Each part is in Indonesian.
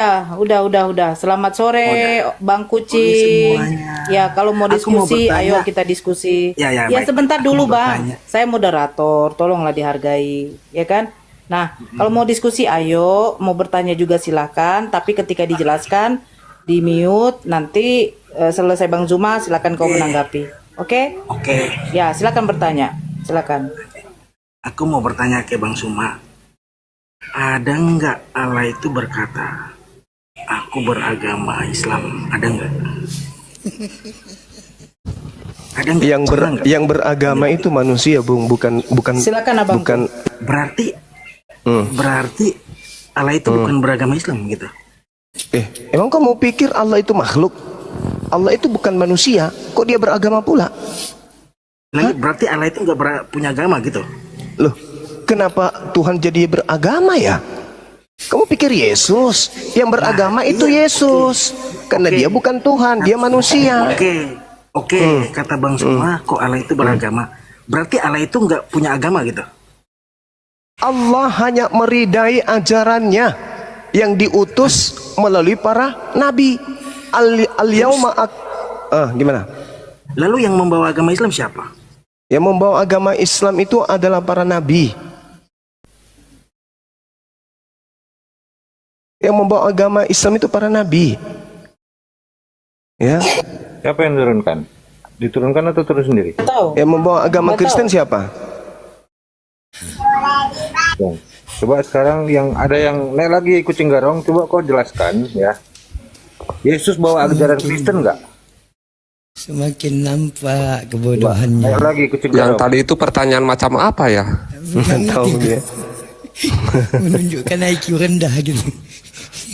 Udah. Selamat sore, Udah. Bang Boleh Kucing. semuanya. Ya, kalau mau Aku mau diskusi, ayo bertanya. kita diskusi. Ya, Ya, baik. sebentar Aku dulu, mau Bang. bertanya. Saya moderator, tolonglah dihargai, ya kan? Nah, kalau mau diskusi, ayo. Mau bertanya juga silakan. Tapi ketika dijelaskan, di mute. Nanti selesai Bang Zuma, silakan kau Oke. menanggapi. Oke? Oke. Ya, silakan bertanya. Silakan. Aku mau bertanya ke Bang Suma. Ada nggak Allah itu berkata, aku beragama Islam? Ada nggak? Ada nggak? Pernah nggak? Yang beragama itu manusia, Bung, bukan Silakan, Abangku. bukan Berarti hmm. berarti Allah itu bukan beragama Islam gitu. Emang kamu pikir Allah itu makhluk? Allah itu bukan manusia, kok dia beragama pula? Lalu berarti Allah itu nggak punya agama gitu. Loh, kenapa Tuhan jadi beragama ya? Kamu pikir Yesus yang beragama itu iya, Yesus? Karena Oke. dia bukan Tuhan, dia manusia. Oke, kata Bang Suma, kok Allah itu beragama? Berarti Allah itu nggak punya agama gitu. Allah hanya meridai ajarannya yang diutus melalui para nabi. Gimana? Lalu yang membawa agama Islam siapa? Yang membawa agama Islam itu adalah para nabi. Yang membawa agama Islam itu para nabi. Ya. Siapa yang turunkan? Diturunkan atau turun sendiri? Tahu. Yang membawa agama Nggak Kristen tahu. siapa? Ya. Coba sekarang yang ada yang naik lagi kucing garong, coba kau jelaskan ya. Yesus bawa ajaran Kristen nggak? Semakin nampak kebodohannya. Naik lagi kucing Yang garong. tadi itu pertanyaan macam apa ya? Nggak tahu dia. Menunjukkan IQ rendah gitu.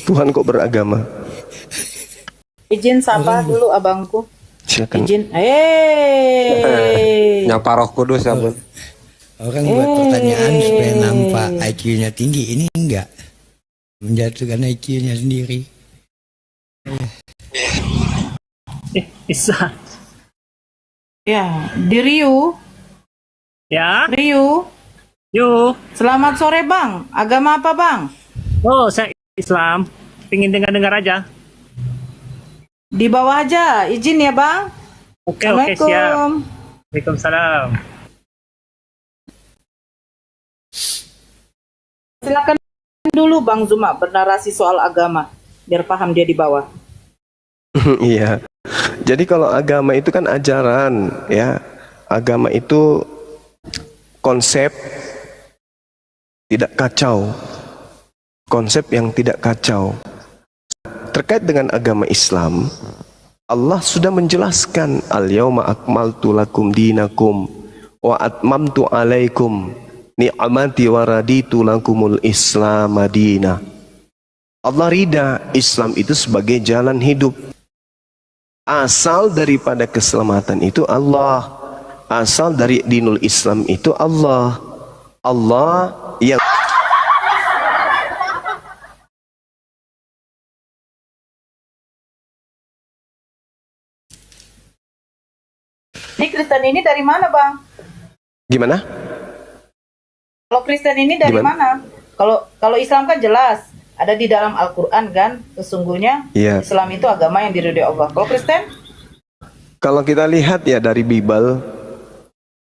Tuhan kok beragama? Izin sapa dulu, Abangku. Silakan. Izin. Yang Pak Roh Kudus ya, Bun? Orang buat pertanyaan supaya nampak IQ-nya tinggi. Ini enggak. Menjatuhkan IQ-nya sendiri. Isa. Ya, di Riu. Ya, Riu. yuk. Selamat sore, Bang. Agama apa, Bang? Oh, saya Islam. Pingin dengar-dengar aja. Di bawah aja. Izin ya, Bang. Oke, Assalamualaikum. siap. Waalaikumsalam. Silakan dulu Bang Zuma bernarasi soal agama biar paham dia di bawah. Iya. Jadi kalau agama itu kan ajaran, ya. Agama itu konsep tidak kacau. Konsep yang tidak kacau. Terkait dengan agama Islam, Allah sudah menjelaskan al-yauma akmaltu lakum dinakum wa atmamtu alaikum ni'amati wa raditu lakumul Islam madinah. Allah ridha Islam itu sebagai jalan hidup. Asal daripada keselamatan itu Allah. Asal dari dinul Islam itu Allah. Allah yang Ini Kristen ini dari mana, Bang? gimana? Kalau Kristen ini dari Gimana? mana? Kalau Islam kan jelas ada di dalam Al-Qur'an kan, sesungguhnya Iya. Islam itu agama yang diridhoi Allah. Kalau Kristen? Kalau kita lihat ya dari Bible,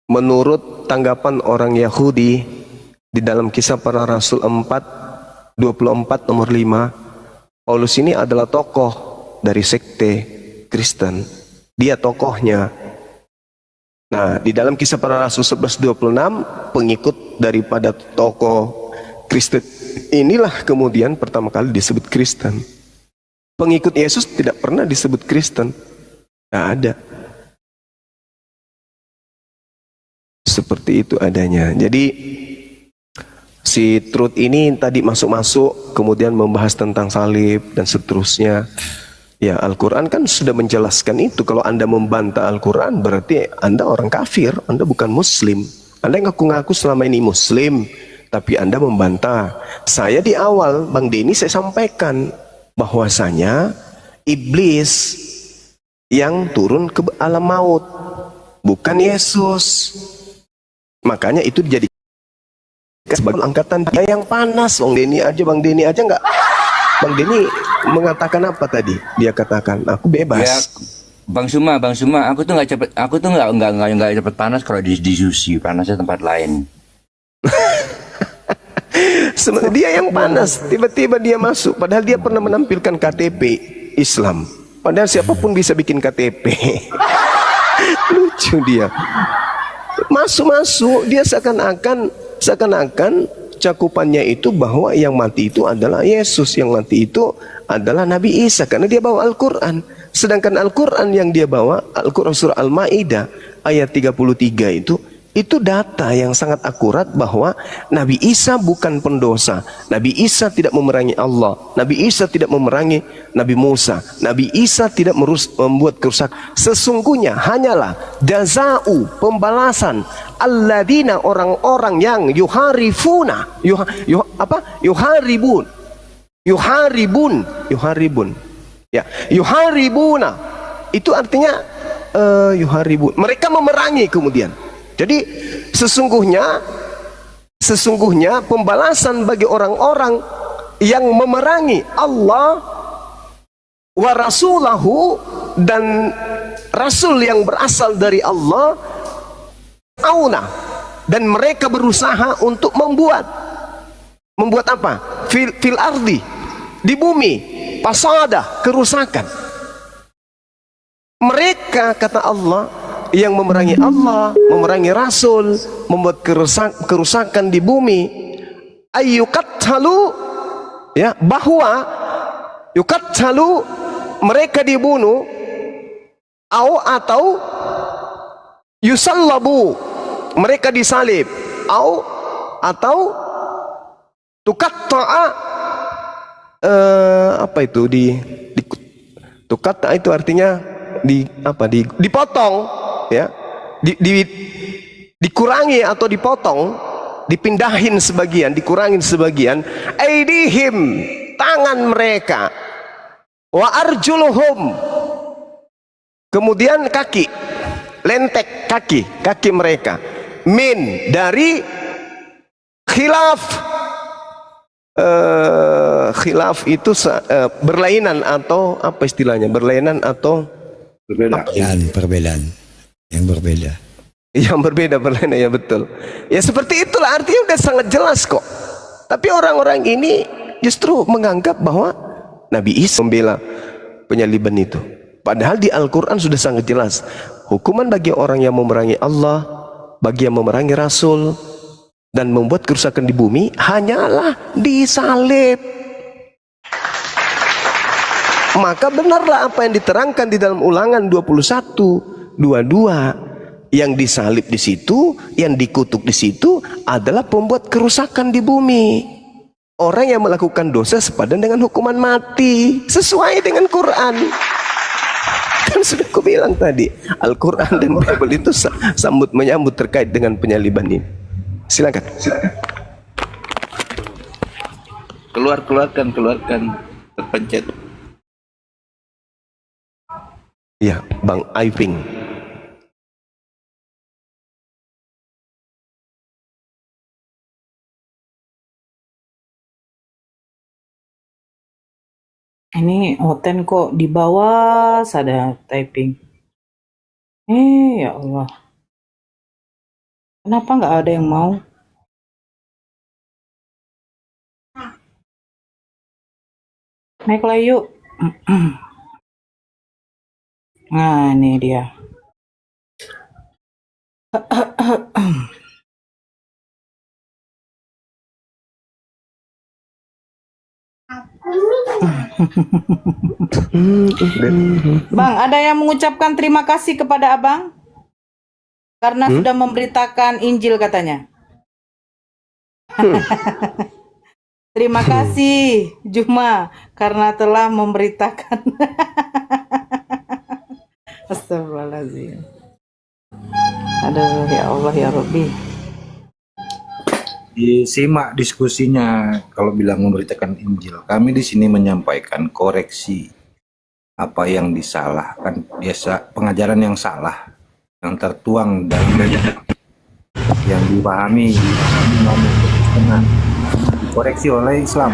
menurut tanggapan orang Yahudi di dalam Kisah Para Rasul 4:24 nomor 5, Paulus ini adalah tokoh dari sekte Kristen. Dia tokohnya. Nah, di dalam Kisah Para Rasul 11:26, pengikut daripada tokoh Kristen inilah kemudian pertama kali disebut Kristen. Pengikut Yesus tidak pernah disebut Kristen. Tidak ada. Seperti itu adanya. Jadi si Truth ini tadi masuk-masuk kemudian membahas tentang salib dan seterusnya. Ya, Al-Quran kan sudah menjelaskan itu. Kalau Anda membantah Al-Quran berarti Anda orang kafir, Anda bukan Muslim. Anda ngaku-ngaku selama ini Muslim, tapi Anda membantah. Saya di awal, Bang Denny, saya sampaikan bahwasanya iblis yang turun ke alam maut, bukan Yesus. Makanya itu dijadikan sebagai angkatan dia yang panas. Bang Denny aja nggak Bang Denny mengatakan apa tadi? Dia katakan aku bebas. Ya, Bang Suma, aku tuh nggak cepet panas kalau di sushi, panasnya tempat lain. Dia yang panas, tiba-tiba dia masuk. Padahal dia pernah menampilkan KTP Islam. Padahal siapapun bisa bikin KTP. Lucu dia. Masuk-masuk, dia seakan-akan cakupannya itu bahwa yang mati itu adalah Yesus, yang mati itu adalah Nabi Isa, karena dia bawa Al-Quran. Sedangkan Al-Quran yang dia bawa, Al-Quran surah Al-Ma'idah ayat 33 itu data yang sangat akurat bahwa Nabi Isa bukan pendosa. Nabi Isa tidak memerangi Allah. Nabi Isa tidak memerangi Nabi Musa. Nabi Isa tidak membuat kerusakan. Sesungguhnya hanyalah jazau, pembalasan alladzina, orang-orang yang yuharifuna, yuharibun. Ya, yuharibuna. Itu artinya yuharibun. Mereka memerangi kemudian. Jadi sesungguhnya pembalasan bagi orang-orang yang memerangi Allah wa rasulahu, dan rasul yang berasal dari Allah, auna, dan mereka berusaha untuk membuat apa? Fil ardi, di bumi, fasada, kerusakan. Mereka, kata Allah, yang memerangi Allah, memerangi Rasul, membuat kerusakan di bumi, ayyuqattalu, ya, bahwa yuqattalu, mereka dibunuh, atau yusallabu, mereka disalib, atau tuqatta'a, apa itu tuqatta'a itu artinya dipotong, ya, dikurangi atau dipotong, dipindahin sebagian, dikurangin sebagian, aidihim, tangan mereka, wa arjuluhum, kemudian kaki, lentek kaki mereka, min, dari khilaf. Khilaf itu berlainan atau apa istilahnya, berlainan atau Perbedaan yang berbeda. Yang berbeda, berlainan, ya betul. Ya seperti itulah, artinya udah sangat jelas kok. Tapi orang-orang ini justru menganggap bahwa Nabi Isa membela penyaliban itu. Padahal di Al-Quran sudah sangat jelas. Hukuman bagi orang yang memerangi Allah, bagi yang memerangi Rasul, dan membuat kerusakan di bumi, hanyalah disalib. Maka benarlah apa yang diterangkan di dalam Ulangan 21:22, yang disalib di situ, yang dikutuk di situ adalah pembuat kerusakan di bumi. Orang yang melakukan dosa sepadan dengan hukuman mati, sesuai dengan Quran. Kan sudah aku bilang tadi, Al-Quran dan Bible itu sambut menyambut terkait dengan penyaliban ini. Silakan. Keluarkan, terpencet. Ya, Bang Aiving. Ini Oten kok di bawah ada typing. Ya Allah. Kenapa nggak ada yang mau? Naiklah yuk. Nah, ini dia. Bang, ada yang mengucapkan terima kasih kepada Abang karena sudah memberitakan Injil katanya. Terima kasih Juma karena telah memberitakan. Astagfirullahaladzim. Aduh, ya Allah ya Rabbi. Disimak diskusinya. Kalau bilang memberitakan Injil, kami di sini menyampaikan koreksi apa yang disalahkan, biasa pengajaran yang salah, yang tertuang dalam yang dipahami dikoreksi oleh Islam.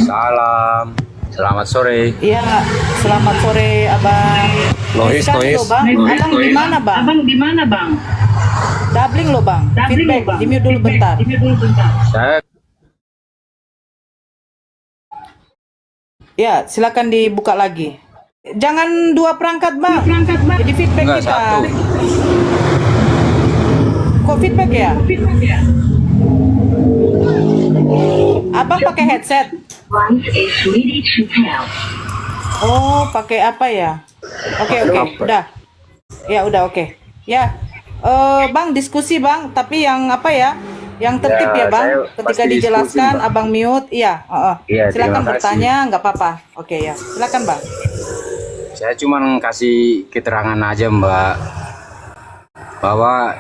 Salam. Selamat sore. Iya, selamat sore Abang. Noise, Sekali noise. loh, Bang. Abang di mana, Bang? Doubling loh, Bang. Feedback, di mute dulu bentar. Saya Ya, silakan dibuka lagi. Jangan 2 perangkat, Bang. Jadi feedback enggak kita. satu. Kok feedback ya? Abang pakai headset. Oh, pakai apa ya? Oke, udah. Ya, udah oke. Ya. Bang, diskusi, Bang, tapi yang apa ya? Yang tertib ya, Bang. saya Ketika pasti dijelaskan, diskusi, Mbak. Abang mute. Iya, Iya, silakan terima kasih. bertanya, nggak apa-apa. Oke ya, silakan, Bang. Saya cuma kasih keterangan aja Mbak, bahwa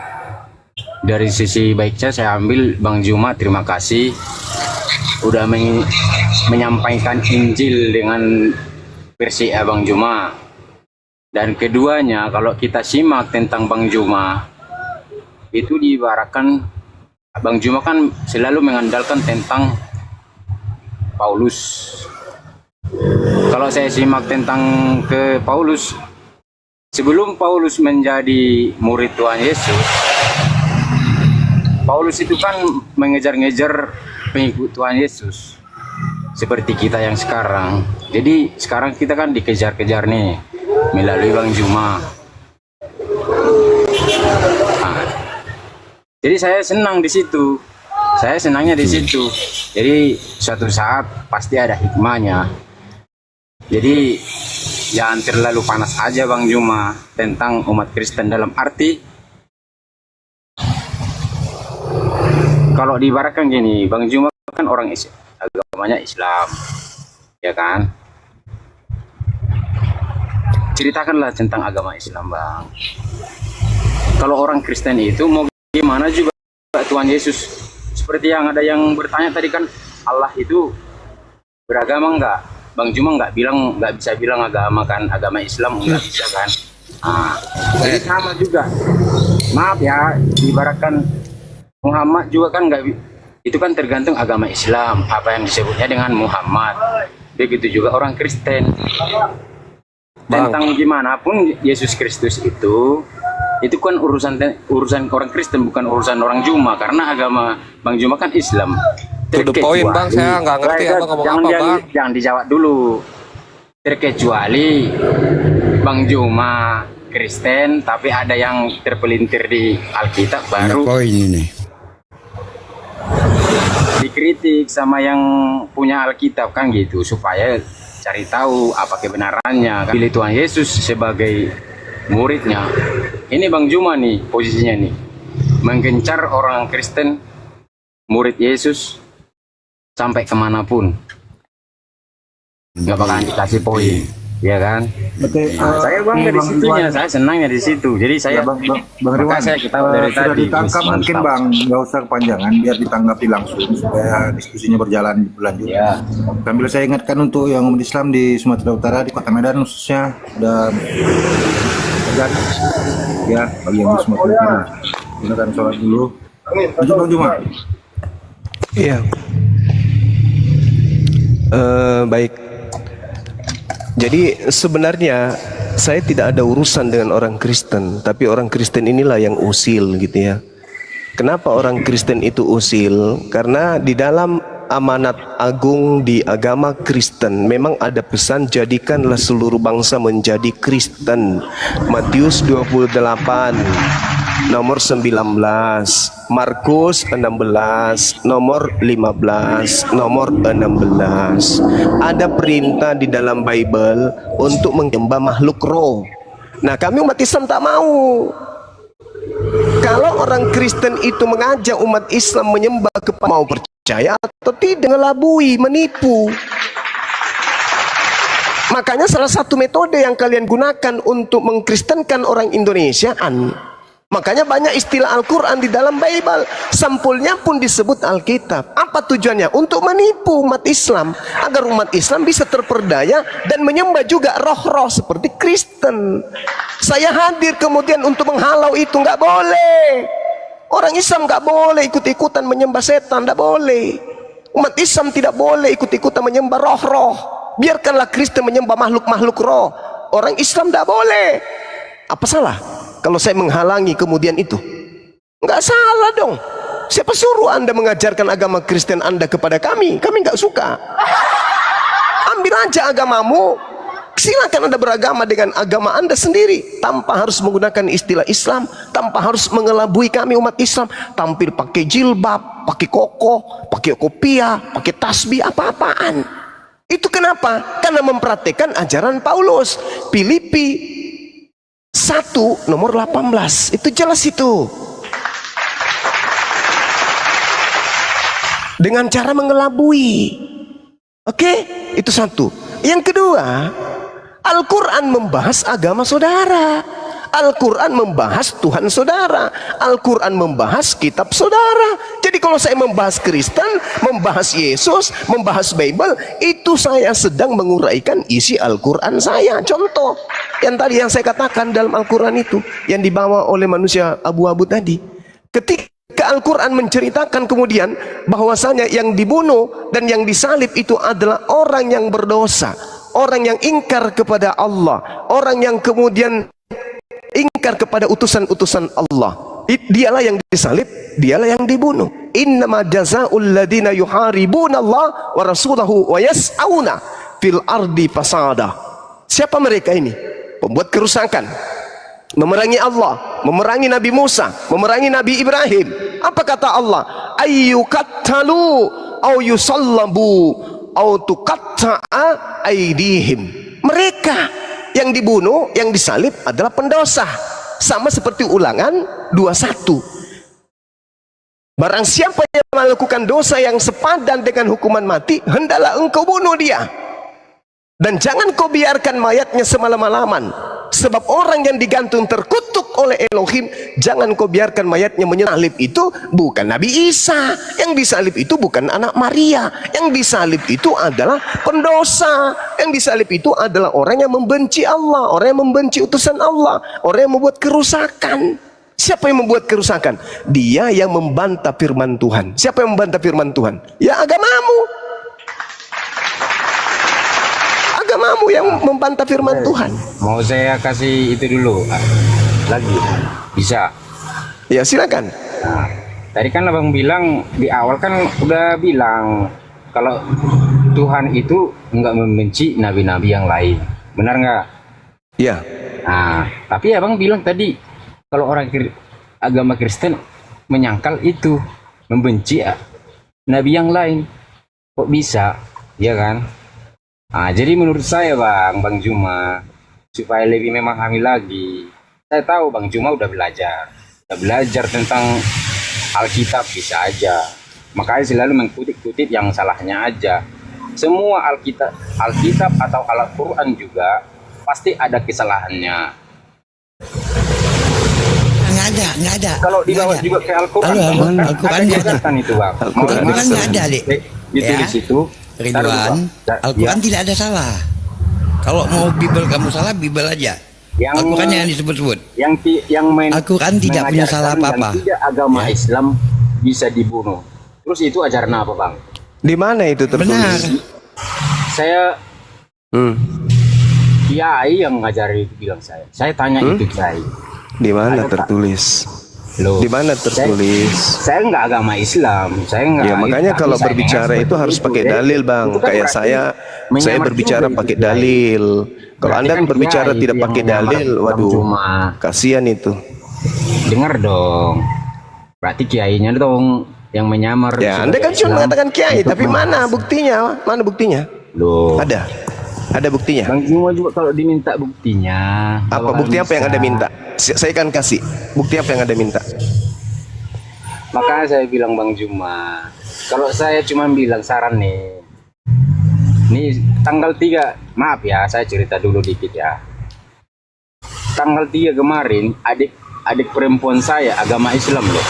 dari sisi baiknya saya ambil Bang Juma, terima kasih udah menyampaikan Injil dengan versi Abang Juma. Dan keduanya, kalau kita simak tentang Bang Juma, itu diibaratkan Bang Juma kan selalu mengandalkan tentang Paulus. Kalau saya simak tentang ke Paulus, sebelum Paulus menjadi murid Tuhan Yesus, Paulus itu kan mengejar-ngejar pengikut Tuhan Yesus, seperti kita yang sekarang. Jadi sekarang kita kan dikejar-kejar nih melalui Bang Juma. Nah, jadi saya senang di situ. Saya senangnya di situ. Jadi suatu saat pasti ada hikmahnya. Jadi jangan terlalu panas aja Bang Juma tentang umat Kristen, dalam arti kalau diibaratkan gini, Bang Juma kan orang agamanya Islam, ya kan? Ceritakanlah tentang agama Islam, Bang. Kalau orang Kristen itu mau gimana juga Tuhan Yesus, seperti yang ada yang bertanya tadi kan, Allah itu beragama enggak? Bang Juma nggak bisa bilang agama kan, agama Islam nggak bisa kan. Nah, jadi sama juga. Maaf ya, ibaratkan Muhammad juga kan nggak, itu kan tergantung agama Islam, apa yang disebutnya dengan Muhammad. Begitu juga orang Kristen. Tentang gimana pun Yesus Kristus itu kan urusan orang Kristen, bukan urusan orang Juma, karena agama Bang Juma kan Islam. To the point Bang, saya nggak ngerti Abang ngomong apa Bang. Jangan dijawab dulu. Terkecuali Bang Juma Kristen, tapi ada yang terpelintir di Alkitab baru Poin ini. dikritik sama yang punya Alkitab kan gitu, supaya cari tahu apa kebenarannya. Pilih Tuhan Yesus sebagai muridnya. Ini Bang Juma nih posisinya nih, menggencar orang Kristen murid Yesus sampai kemanapun, nggak bakalan dikasih poin, ya kan? Oke, Nah, saya Bang dari situnya, saya senangnya di situ. Jadi saya, Bang maka Ridwan, saya ketawa dari sudah tadi. ditangkap Wis, mungkin mantap. Bang, nggak usah kepanjangan, biar ditanggapi langsung supaya diskusinya berjalan berlanjut. Ya. Sambil saya ingatkan untuk yang umat Islam di Sumatera Utara, di Kota Medan khususnya, sudah terjadi ya, bagi yang di Sumatera Utara. Silakan sholat dulu. Lanjut Bang Juma. Iya. Baik. Jadi sebenarnya saya tidak ada urusan dengan orang Kristen, tapi orang Kristen inilah yang usil gitu ya. Kenapa orang Kristen itu usil? Karena di dalam amanat agung di agama Kristen memang ada pesan jadikanlah seluruh bangsa menjadi Kristen. Matius 28 nomor 19, Markus 16 nomor 15, nomor 16. Ada perintah di dalam Bible untuk menyembah makhluk roh. Nah, kami umat Islam tak mau. Kalau orang Kristen itu mengajak umat Islam menyembah kepada, mau percaya atau tidak, ngelabui, menipu. Makanya salah satu metode yang kalian gunakan untuk mengkristenkan orang Indonesia, makanya banyak istilah Al-Quran di dalam Bible, sampulnya pun disebut Alkitab. Apa tujuannya? Untuk menipu umat Islam, agar umat Islam bisa terperdaya dan menyembah juga roh-roh seperti Kristen. Saya hadir kemudian untuk menghalau itu, nggak boleh. Orang Islam nggak boleh ikut-ikutan menyembah setan, nggak boleh. Umat Islam tidak boleh ikut-ikutan menyembah roh-roh. Biarkanlah Kristen menyembah makhluk-makhluk roh. Orang Islam tidak boleh. Apa salah kalau saya menghalangi kemudian itu? Enggak salah dong. Siapa suruh Anda mengajarkan agama Kristen Anda kepada kami? Kami enggak suka. Ambil aja agamamu. Silakan Anda beragama dengan agama Anda sendiri, tanpa harus menggunakan istilah Islam, tanpa harus mengelabui kami umat Islam, tampil pakai jilbab, pakai koko, pakai kopiah, pakai tasbih, apa-apaan. Itu kenapa? Karena mempraktikkan ajaran Paulus. Filipi 1 nomor 18. Itu jelas itu. Dengan cara mengelabui. Oke, itu satu. Yang kedua, Al-Quran membahas agama saudara. Al-Quran membahas Tuhan saudara. Al-Quran membahas kitab saudara. Jadi kalau saya membahas Kristen, membahas Yesus, membahas Bible, itu saya sedang menguraikan isi Al-Quran saya. Contoh, yang tadi yang saya katakan dalam Al-Quran itu, yang dibawa oleh manusia abu-abu tadi. Ketika Al-Quran menceritakan kemudian bahwasanya yang dibunuh dan yang disalib itu adalah orang yang berdosa, orang yang ingkar kepada Allah, orang yang kemudian ingkar kepada utusan-utusan Allah. Dialah yang disalib, dialah yang dibunuh. Innama jazaa'ul ladina yuharibuna Allah wa rasulahu wa yas'auna fil ardi fasada. Siapa mereka ini? Pembuat kerusakan, memerangi Allah, memerangi Nabi Musa, memerangi Nabi Ibrahim. Apa kata Allah? Ayyukattalu au yusallabu au tuqatta'a aydihim. Mereka yang dibunuh, yang disalib adalah pendosa. Sama seperti Ulangan 21. Barang siapa yang melakukan dosa yang sepadan dengan hukuman mati, hendaklah engkau bunuh dia. Dan jangan kau biarkan mayatnya semalam-malaman. Sebab orang yang digantung terkutuk oleh Elohim, jangan kau biarkan mayatnya menyalib. Itu bukan Nabi Isa. Yang disalib itu bukan anak Maria. Yang disalib itu adalah pendosa. Yang disalib itu adalah orang yang membenci Allah, orang yang membenci utusan Allah, orang yang membuat kerusakan. Siapa yang membuat kerusakan? Dia yang membantah firman Tuhan. Siapa yang membantah firman Tuhan? Ya agamamu. Agamamu yang membantah firman Tuhan. Mau saya kasih itu dulu lagi, bisa? Ya silakan. Nah, tadi kan abang bilang di awal kan udah bilang kalau Tuhan itu nggak membenci nabi-nabi yang lain, benar nggak? Ya. Nah, tapi abang bilang tadi kalau orang agama Kristen menyangkal itu membenci nabi yang lain, kok bisa? Ya kan? Nah, jadi menurut saya Bang Juma, supaya lebih memahami lagi, saya tahu Bang Juma udah belajar tentang Alkitab bisa aja, makanya selalu mengkutip-kutip yang salahnya aja. Semua Alkitab atau Al-Quran juga pasti ada kesalahannya. Nggak ada. Kalau dibawa juga ke Al-Quran, Al-Quran ada kan itu Bang. Al-Quran nggak ada, Dek. Itu Ya. di situ. Ridwan, Al-Quran tidak ada salah. Kalau mau Bible kamu salah, Bible aja. Al-Quran yang disebut-sebut. Al-Quran tidak punya salah apa-apa. Tidak agama Islam bisa dibunuh. Terus itu ajaran apa Bang? Di mana itu tertulis? Benar. Saya kiai yang ngajari itu bilang saya. Saya tanya itu kiai. Di mana tertulis? Loh, di mana tertulis? Saya nggak agama Islam, saya nggak. Ya makanya kalau berbicara itu harus pakai dalil Bang. Kayak saya berbicara pakai dalil. Kalau Anda kan berbicara tidak pakai dalil, waduh, kasihan itu. Dengar dong. Berarti kiainya dong yang menyamar. Ya Anda kan cuma mengatakan kiai, tapi mana buktinya? Mana buktinya? Loh. Ada buktinya. Bang Juma juga kalau diminta buktinya. Apa bukti apa yang Anda minta? Saya akan kasih. Bukti apa yang Anda minta? Makanya saya bilang Bang Juma, kalau saya cuma bilang saran nih. Nih tanggal 3, maaf ya, saya cerita dulu dikit ya. Tanggal 3 kemarin adik perempuan saya agama Islam loh.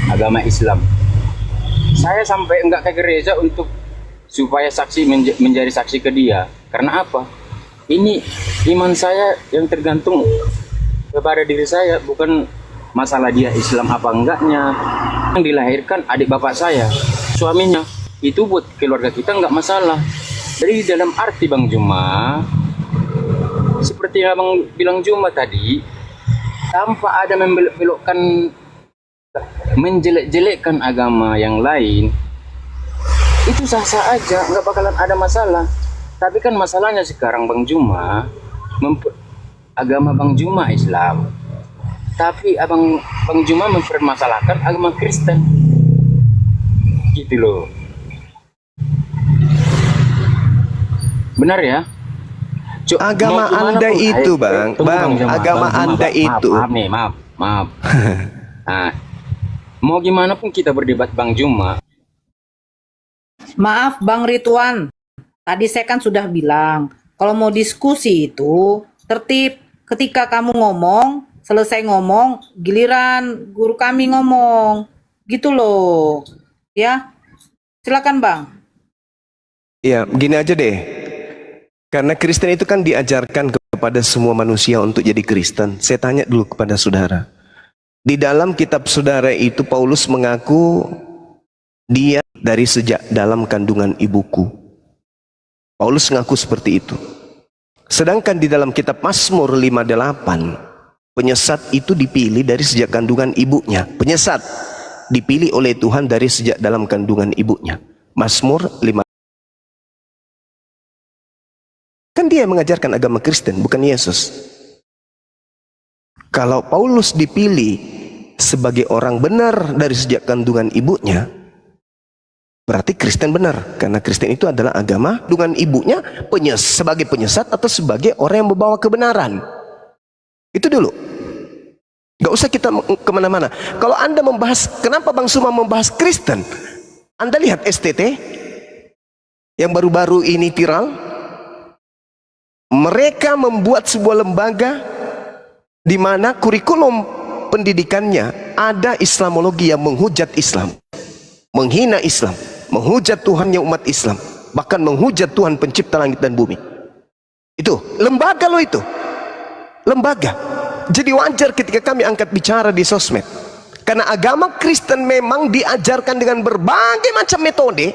Agama Islam. Saya sampai enggak ke gereja untuk supaya saksi menjadi saksi ke dia. Karena apa? Ini iman saya yang tergantung kepada diri saya, bukan masalah dia Islam apa enggaknya. Yang dilahirkan adik bapak saya. suaminya, itu buat keluarga kita nggak masalah. Jadi dalam arti Bang Juma, seperti yang Abang bilang Juma tadi, tanpa ada membelok-belokkan, menjelek-jelekkan agama yang lain, itu sah-sah aja, nggak bakalan ada masalah. Tapi kan masalahnya sekarang Bang Juma, agama Bang Juma Islam, tapi Bang Juma mempermasalahkan agama Kristen, gitu loh. Benar ya? Agama Anda itu, Bang, agama Anda itu. Maaf. Nah, mau gimana pun kita berdebat Bang Juma. Maaf Bang Ridwan, tadi saya kan sudah bilang, kalau mau diskusi itu tertib. Ketika kamu ngomong, selesai ngomong, giliran guru kami ngomong. Gitu loh. Ya, silakan Bang. Ya, gini aja deh. Karena Kristen itu kan diajarkan kepada semua manusia untuk jadi Kristen. Saya tanya dulu kepada saudara. Di dalam kitab saudara itu Paulus mengaku dia dari sejak dalam kandungan ibuku. Paulus mengaku seperti itu. Sedangkan di dalam kitab Mazmur 58, penyesat itu dipilih dari sejak kandungan ibunya. Penyesat dipilih oleh Tuhan dari sejak dalam kandungan ibunya. Mazmur 5. Kan dia yang mengajarkan agama Kristen, bukan Yesus. Kalau Paulus dipilih sebagai orang benar dari sejak kandungan ibunya, berarti Kristen benar. Karena Kristen itu adalah agama kandungan ibunya sebagai penyesat atau sebagai orang yang membawa kebenaran. Itu dulu. Gak usah kita kemana-mana. Kalau Anda membahas, kenapa Bang Suma membahas Kristen? Anda lihat STT yang baru-baru ini viral. Mereka membuat sebuah lembaga di mana kurikulum pendidikannya ada Islamologi yang menghujat Islam, menghina Islam, menghujat Tuhannya umat Islam, bahkan menghujat Tuhan pencipta langit dan bumi. Itu lembaga loh, itu lembaga. Jadi wajar ketika kami angkat bicara di sosmed, karena agama Kristen memang diajarkan dengan berbagai macam metode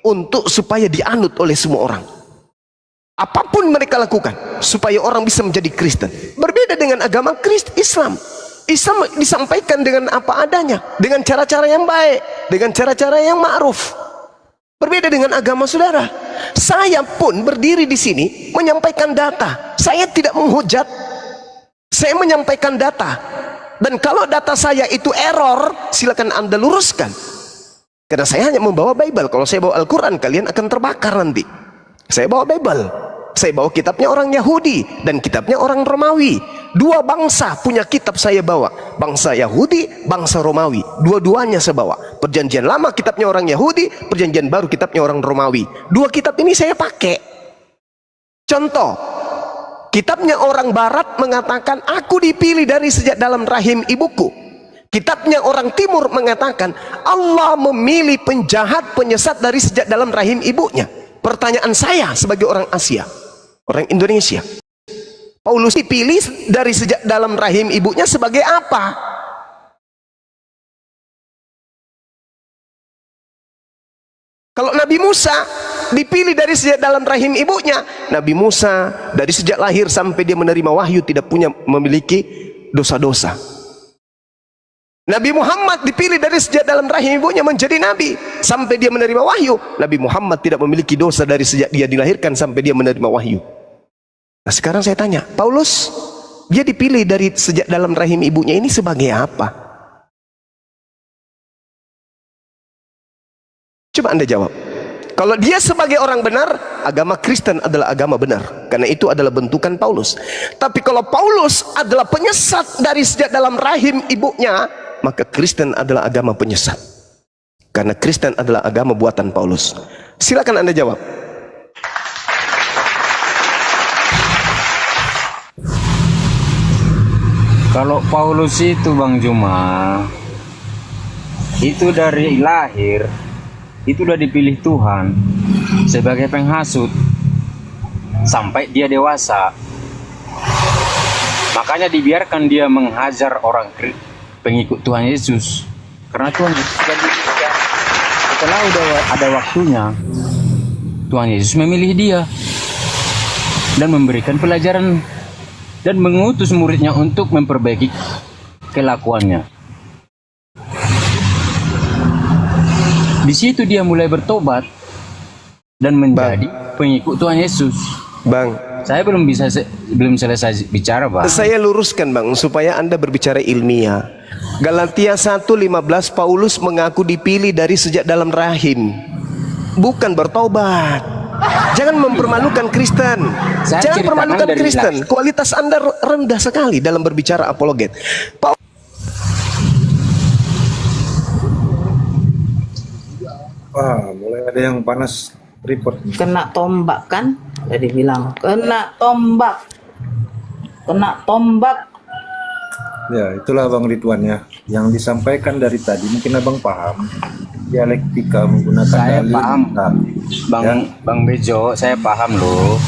untuk supaya dianut oleh semua orang. Apapun mereka lakukan supaya orang bisa menjadi Kristen. Berbeda dengan agama Islam. Islam disampaikan dengan apa adanya, dengan cara-cara yang baik, dengan cara-cara yang ma'ruf. Berbeda dengan agama saudara. Saya pun berdiri di sini menyampaikan data. Saya tidak menghujat. Saya menyampaikan data. Dan kalau data saya itu error, silakan Anda luruskan. Karena saya hanya membawa Bible. Kalau saya bawa Al-Quran, kalian akan terbakar nanti. Saya bawa Bible. Saya bawa kitabnya orang Yahudi dan kitabnya orang Romawi. Dua bangsa punya kitab saya bawa. Bangsa Yahudi, bangsa Romawi. Dua-duanya saya bawa. Perjanjian lama kitabnya orang Yahudi, perjanjian baru kitabnya orang Romawi. Dua kitab ini saya pakai. Contoh, kitabnya orang Barat mengatakan, aku dipilih dari sejak dalam rahim ibuku. Kitabnya orang Timur mengatakan, Allah memilih penjahat, penyesat dari sejak dalam rahim ibunya. Pertanyaan saya sebagai orang Asia, orang Indonesia, Paulus dipilih dari sejak dalam rahim ibunya sebagai apa? Kalau Nabi Musa dipilih dari sejak dalam rahim ibunya, Nabi Musa dari sejak lahir sampai dia menerima wahyu tidak memiliki dosa-dosa. Nabi Muhammad dipilih dari sejak dalam rahim ibunya menjadi nabi sampai dia menerima wahyu. Nabi Muhammad tidak memiliki dosa dari sejak dia dilahirkan sampai dia menerima wahyu. Nah sekarang saya tanya, Paulus dia dipilih dari sejak dalam rahim ibunya ini sebagai apa? Coba Anda jawab. Kalau dia sebagai orang benar, agama Kristen adalah agama benar, karena itu adalah bentukan Paulus. Tapi kalau Paulus adalah penyesat dari sejak dalam rahim ibunya, maka Kristen adalah agama penyesat, karena Kristen adalah agama buatan Paulus. Silakan Anda jawab. Kalau Paulus itu Bang Juma, itu dari lahir itu udah dipilih Tuhan sebagai penghasut sampai dia dewasa. Makanya dibiarkan dia menghajar orang pengikut Tuhan Yesus, karena Tuhan Yesus sudah diberikan setelah udah ada waktunya, Tuhan Yesus memilih dia dan memberikan pelajaran dan mengutus muridnya untuk memperbaiki kelakuannya. Di situ dia mulai bertobat dan menjadi pengikut Tuhan Yesus. Bang, saya belum selesai bicara, Bang. saya luruskan Bang supaya Anda berbicara ilmiah. Galatia 1:15 Paulus mengaku dipilih dari sejak dalam rahim, bukan bertobat. Jangan mempermalukan Kristen. Jangan permalukan Kristen. Kualitas Anda rendah sekali dalam berbicara apologet. Mulai ada yang panas report. Kena tombak kan? Jadi bilang kena tombak. Kena tombak. Ya, itulah Bang Ridwan ya. Yang disampaikan dari tadi mungkin Abang paham. Dialektika menggunakan Saya dalil. paham. Nah, ya. Bang Bejo, saya paham loh.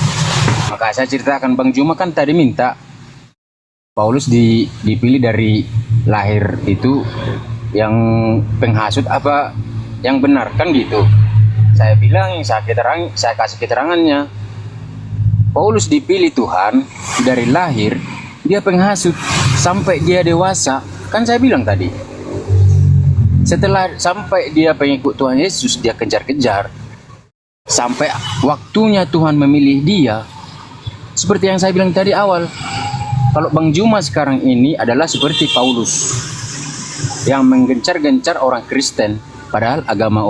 Maka saya ceritakan, Bang Juma kan tadi minta Paulus dipilih dari lahir itu yang penghasut apa yang benar kan gitu. Saya bilang saya kasih keterangannya. Paulus dipilih Tuhan dari lahir, dia penghasut sampai dia dewasa. Kan saya bilang tadi. Setelah sampai dia pengikut Tuhan Yesus, dia kejar-kejar. Sampai waktunya Tuhan memilih dia. Seperti yang saya bilang tadi awal. Kalau Bang Juma sekarang ini adalah seperti Paulus. Yang menggencar-gencar orang Kristen. Padahal agama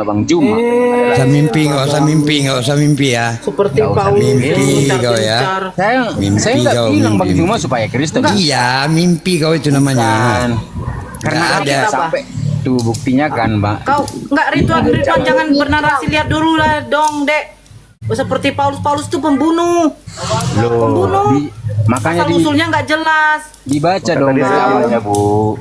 Bang Juma adalah Nggak usah mimpi ya. Seperti Nggak usah Paulus mimpi yang kau ya. gencar-gencar. saya nggak bilang Bang Juma supaya Kristen. Iya, mimpi kau itu namanya. Karena Nggak ada. sampai tuh buktinya kan, Mbak. Kau nggak Ridwan jangan bernarasi, lihat dulu lah dong, Dek. Seperti Paulus itu pembunuh. Pembunuh. Makanya usulnya nggak jelas. dibaca dong dari awalnya, Bu.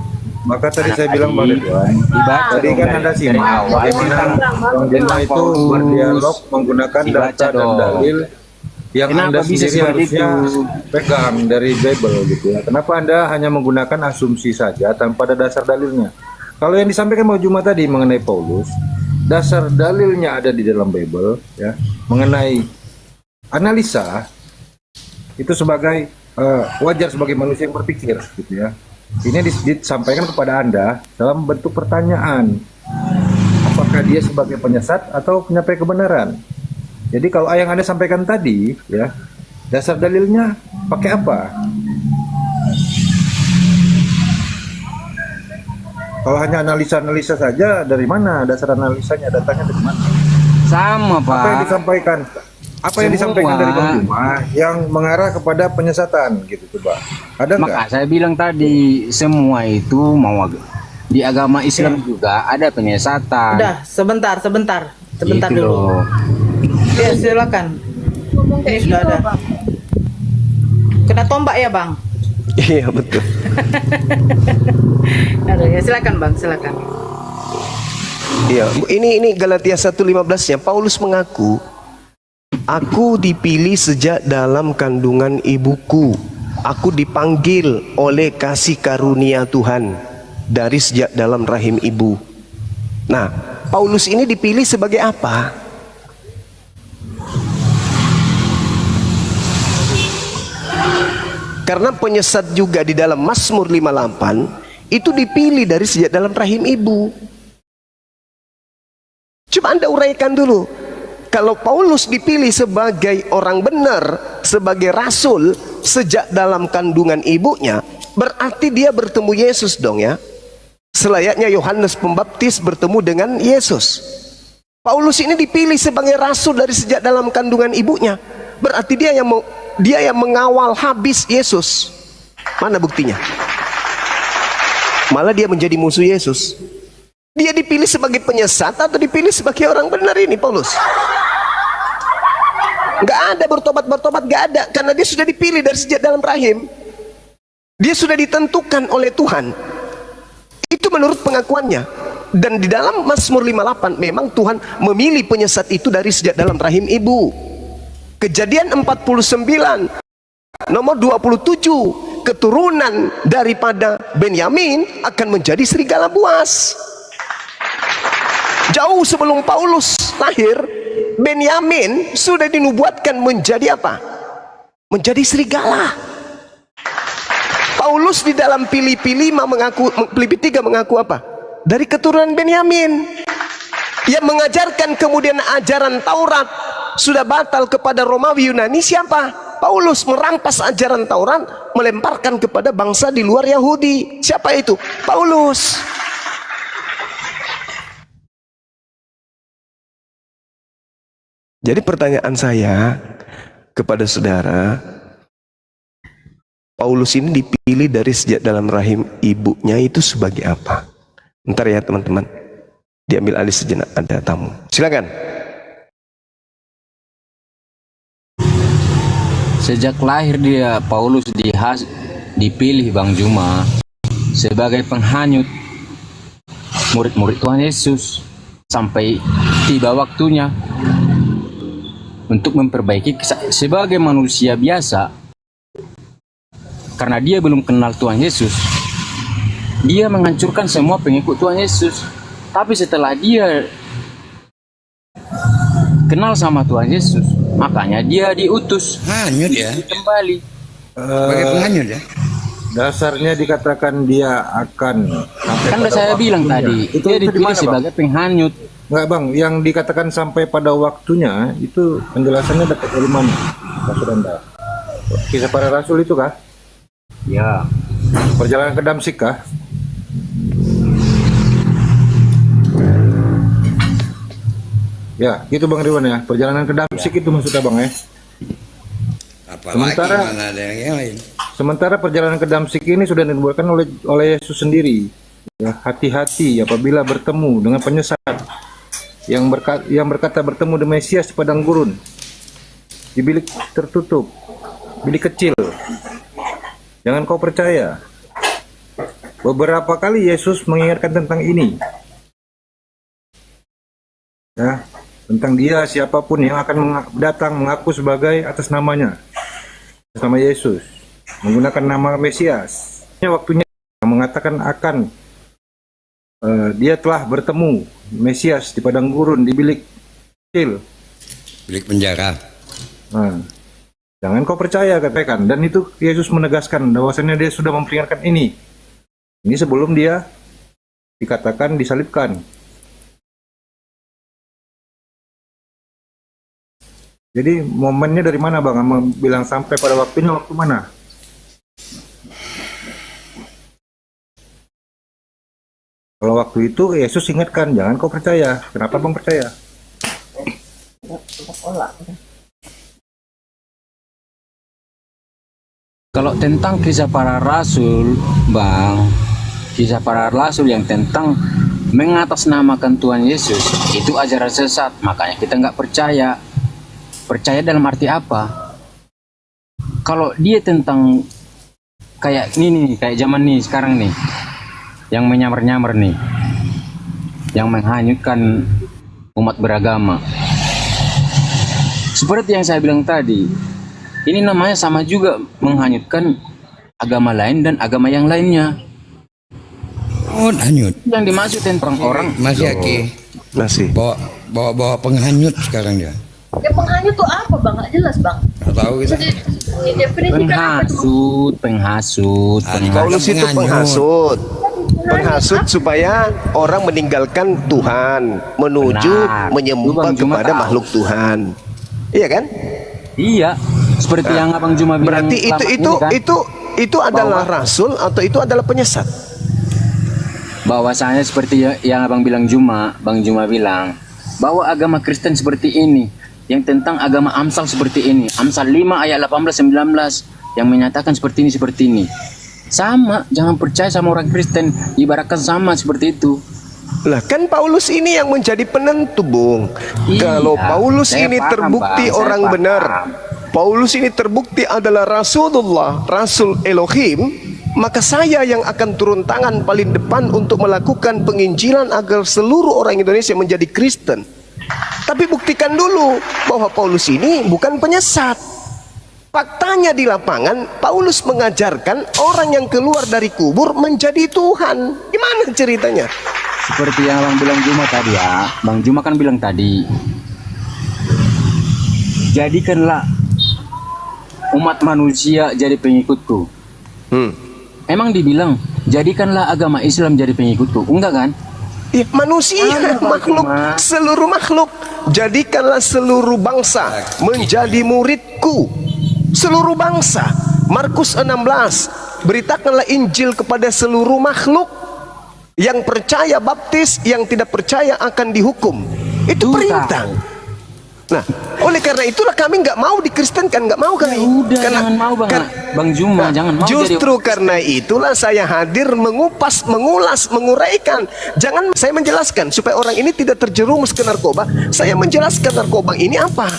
Maka tadi saya bilang Bang Ridwan, tadi kan Anda simak bagaimana Bang Juma itu berdialog menggunakan data dan dalil yang Anda sendiri harusnya pegang dari Bible gitu ya. Kenapa Anda hanya menggunakan asumsi saja tanpa ada dasar dalilnya? Kalau yang disampaikan Bang Juma tadi mengenai Paulus, dasar dalilnya ada di dalam Bible ya, mengenai analisa itu sebagai wajar sebagai manusia yang berpikir gitu ya. Ini disampaikan kepada Anda dalam bentuk pertanyaan. Apakah dia sebagai penyesat atau penyampai kebenaran? Jadi kalau yang Anda sampaikan tadi, ya, dasar dalilnya pakai apa? Kalau hanya analisa-analisa saja, dari mana dasar analisanya? Datanya dari mana? Sama, Pak. Apa yang disampaikan? Apa yang disampaikan dari Bang Juma yang mengarah kepada penyesatan gitu, coba? Ada nggak? Maka saya bilang tadi semua itu mau di agama Islam juga ada penyesatan. Udah, sebentar Gitu dulu. loh. Ya, silakan. Ini sudah ada. Kena tombak ya, Bang? Iya betul. Aduh, ya silakan, Bang, silakan. Iya, ini Galatia 1:15-nya Paulus mengaku, aku dipilih sejak dalam kandungan ibuku. Aku dipanggil oleh kasih karunia Tuhan dari sejak dalam rahim ibu. Nah, Paulus ini dipilih sebagai apa? Karena penyesat juga di dalam Mazmur 58 itu dipilih dari sejak dalam rahim ibu. Coba Anda uraikan dulu. Kalau Paulus dipilih sebagai orang benar, sebagai rasul sejak dalam kandungan ibunya, berarti dia bertemu Yesus dong ya. Selayaknya Yohanes Pembaptis bertemu dengan Yesus. Paulus ini dipilih sebagai rasul dari sejak dalam kandungan ibunya. Berarti dia yang mengawal habis Yesus. Mana buktinya? Malah dia menjadi musuh Yesus. Dia dipilih sebagai penyesat atau dipilih sebagai orang benar ini Paulus? Gak ada bertobat, gak ada. Karena dia sudah dipilih dari sejak dalam rahim. Dia sudah ditentukan oleh Tuhan. Itu menurut pengakuannya. Dan di dalam Mazmur 58 memang Tuhan memilih penyesat itu dari sejak dalam rahim ibu. Kejadian 49 nomor 27, keturunan daripada Benyamin akan menjadi serigala buas. Jauh sebelum Paulus lahir, Benyamin sudah dinubuatkan menjadi apa? Menjadi serigala. Paulus di dalam Filipi 5 mengaku, Filipi 3 mengaku apa? Dari keturunan Benyamin. Yang mengajarkan kemudian ajaran Taurat sudah batal kepada Romawi Yunani siapa? Paulus merampas ajaran Taurat, melemparkan kepada bangsa di luar Yahudi. Siapa itu? Paulus. Jadi pertanyaan saya kepada saudara, Paulus ini dipilih dari sejak dalam rahim ibunya itu sebagai apa? Ntar ya teman-teman, diambil alih sejenak, ada tamu. Silakan. Sejak lahir dia, Paulus dipilih Bang Juma sebagai penghanyut murid-murid Tuhan Yesus sampai tiba waktunya untuk memperbaiki sebagai manusia biasa. Karena dia belum kenal Tuhan Yesus, dia menghancurkan semua pengikut Tuhan Yesus. Tapi setelah dia kenal sama Tuhan Yesus, makanya dia diutus Hanyut ya. kembali Sebagai penghanyut ya. Dasarnya dikatakan dia akan sampai kan udah pada saya bilang waktunya. tadi, dia di dipilih mana, Bang? sebagai penghanyut. Enggak Bang, yang dikatakan sampai pada waktunya itu penjelasannya dapat dari mana? Maksud Anda? Kisah para Rasul itu kah? Ya, Perjalanan ke Damsik kah? Ya, gitu Bang Ridwan ya. Perjalanan ke Damsik itu maksudnya Bang ya. Apalagi Sementara- mana ada yang lain. Sementara perjalanan ke Damsik ini sudah dibuatkan oleh Yesus sendiri. Ya, hati-hati apabila bertemu dengan penyesat yang berkata bertemu dengan Mesias di padang gurun di bilik tertutup, bilik kecil. Jangan kau percaya. Beberapa kali Yesus mengingatkan tentang ini. Ya, tentang dia siapapun yang akan datang mengaku sebagai atas namanya, atas nama Yesus, menggunakan nama Mesias. Waktunya mengatakan akan dia telah bertemu Mesias di padang gurun di bilik kecil. Bilik penjara. Nah, jangan kau percaya katakan. Dan itu Yesus menegaskan bahwasanya dia sudah memperingatkan ini. Ini sebelum dia dikatakan disalibkan. Jadi momennya dari mana Bang? Bilang sampai pada waktunya, waktu mana? Kalau waktu itu Yesus ingatkan, jangan kau percaya. Kenapa Bang percaya? kalau tentang kisah para rasul, Bang, kisah para rasul yang tentang mengatasnamakan Tuhan Yesus itu ajaran sesat, makanya kita nggak percaya. Percaya dalam arti apa? Kalau dia tentang kayak ini nih, kayak zaman nih sekarang nih, yang menyamar-nyamar nih, yang menghanyutkan umat beragama. Seperti yang saya bilang tadi, ini namanya sama juga menghanyutkan agama lain dan agama yang lainnya. Oh, hanyut. Yang dimaksud tentang orang Masih Aki. Masih. Bawa penghanyut sekarang dia. Ya penghanyut tuh apa Bang? Nggak jelas Bang. Nggak tahu kita. Didefinisikan apa tuh? penghasut. Paulus itu penghasut. Penghasut supaya orang meninggalkan Tuhan, menuju Benar. menyembah Lu, Bang Juma kepada tahu. makhluk Tuhan. Iya kan? Iya, seperti yang Abang Juma bilang. Berarti selama ini kan, itu adalah rasul atau itu adalah penyesat? bahwasanya seperti yang Abang bilang Bang Juma bilang bahwa agama Kristen seperti ini, yang tentang agama Amsal seperti ini, Amsal 5 ayat 18-19 yang menyatakan seperti ini. Sama, jangan percaya sama orang Kristen, ibaratkan sama seperti itu. Lah kan Paulus ini yang menjadi penentu, Bung. Iya, Kalau Paulus saya ini paham, terbukti Bang, saya orang paham. benar, Paulus ini terbukti adalah Rasulullah, Rasul Elohim, maka saya yang akan turun tangan paling depan untuk melakukan penginjilan agar seluruh orang Indonesia menjadi Kristen. Tapi buktikan dulu bahwa Paulus ini bukan penyesat. Faktanya di lapangan, Paulus mengajarkan orang yang keluar dari kubur menjadi Tuhan. Gimana ceritanya? seperti yang Bang bilang Juma tadi ya. Bang Juma kan bilang tadi, jadikanlah umat manusia jadi pengikutku. Emang dibilang jadikanlah agama Islam jadi pengikutku, enggak kan? Ya, manusia, makhluk, seluruh makhluk. Jadikanlah seluruh bangsa menjadi muridku. Seluruh bangsa. Markus 16. Beritakanlah Injil kepada seluruh makhluk. Yang percaya baptis, yang tidak percaya akan dihukum. Itu perintah. Nah, oleh karena itulah kami nggak mau dikristenkan, nggak mau kami. Udah, karena, jangan mau Bang Juma, jangan mau. Justru karena itulah saya hadir mengupas, mengulas, menguraikan. Jangan saya menjelaskan supaya orang ini tidak terjerumus ke narkoba. Saya menjelaskan narkoba ini apa.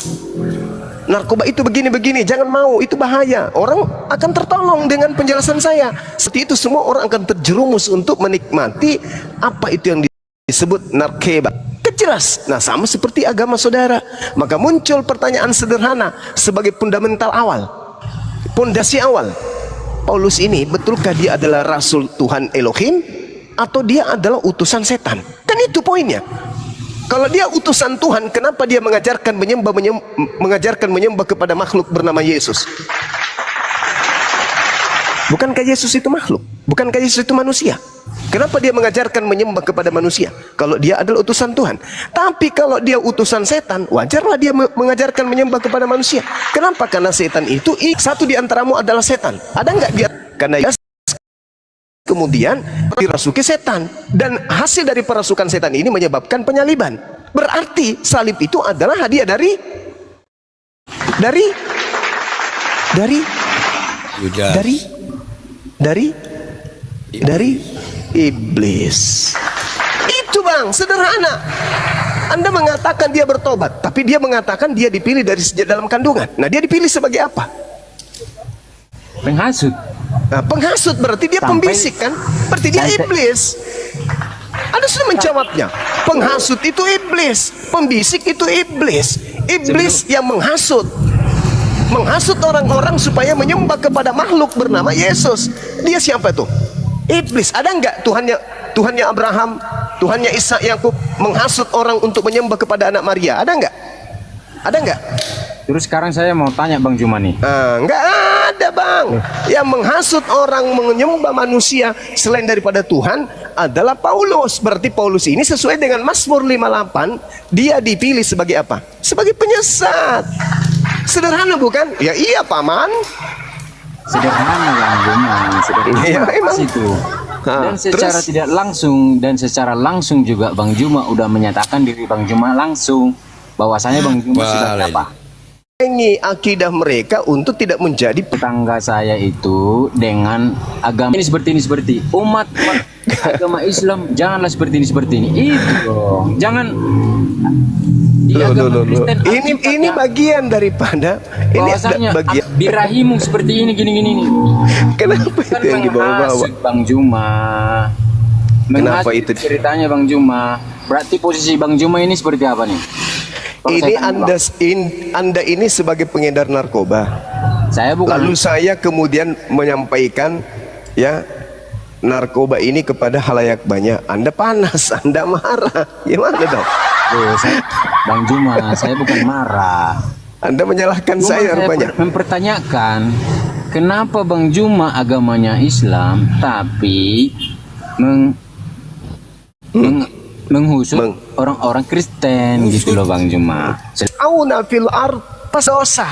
Narkoba itu begini-begini, jangan mau, itu bahaya. Orang akan tertolong dengan penjelasan saya. Seperti itu semua orang akan terjerumus untuk menikmati apa itu yang disebut narkoba. Jelas. Nah, sama seperti agama saudara. Maka muncul pertanyaan sederhana sebagai fundamental awal, pondasi awal. Paulus ini betulkah dia adalah rasul Tuhan Elohim atau dia adalah utusan setan? Kan itu poinnya. Kalau dia utusan Tuhan, kenapa dia mengajarkan menyembah kepada makhluk bernama Yesus? Bukankah Yesus itu makhluk? Bukankah Yesus itu manusia? Kenapa dia mengajarkan menyembah kepada manusia kalau dia adalah utusan Tuhan? Tapi kalau dia utusan setan, wajarlah dia mengajarkan menyembah kepada manusia. Kenapa? Karena setan itu satu di antaramu adalah setan. Ada nggak dia? Karena dia kemudian dirasuki setan, dan hasil dari perasukan setan ini menyebabkan penyaliban. Berarti salib itu adalah hadiah dari iblis. Itu Bang, sederhana. Anda mengatakan dia bertobat, tapi dia mengatakan dia dipilih dari sejak dalam kandungan. Nah, dia dipilih sebagai apa? Penghasut. Nah, penghasut berarti dia pembisik kan? Berarti dia iblis. Anda sudah menjawabnya. Penghasut itu iblis, pembisik itu iblis. Iblis yang menghasut orang-orang supaya menyembah kepada makhluk bernama Yesus. Dia siapa tuh? Iblis. Ada nggak Tuhannya Abraham, Tuhannya Ishak, Yakub menghasut orang untuk menyembah kepada anak Maria? Ada nggak? Ada nggak? Terus sekarang saya mau tanya Bang Juma nih. Nggak ada Bang. Yang menghasut orang menyembah manusia selain daripada Tuhan adalah Paulus. Berarti Paulus ini sesuai dengan Mazmur 58, dia dipilih sebagai apa? Sebagai penyesat. Sederhana bukan? Ya iya paman. Sederhana Bang Juma, sederhana ya, emang. Itu. Dan secara tidak langsung dan secara langsung juga Bang Juma udah menyatakan diri Bang Juma langsung bahwasanya Bang Juma sudah apa? Ini akidah mereka untuk tidak menjadi tetangga saya itu dengan agama ini seperti umat agama Islam janganlah seperti ini itu dong. Jangan di agama Kristen ini bagian daripada ini bagian birahimu seperti ini gini nih. Kenapa itu yang dibawa-bawa Bang Juma? Kenapa itu ceritanya Bang Juma? Berarti posisi Bang Juma ini seperti apa nih? Ini Anda ini sebagai pengedar narkoba. Saya bukan. Lalu saya kemudian menyampaikan ya narkoba ini kepada halayak banyak. Anda panas, Anda marah. Gimana dong? Bang Juma, saya bukan marah. Anda menyalahkan saya rupanya. Mempertanyakan kenapa Bang Juma agamanya Islam tapi menghusut orang-orang Kristen gitu loh Bang Juma. Auna fil ard dosa.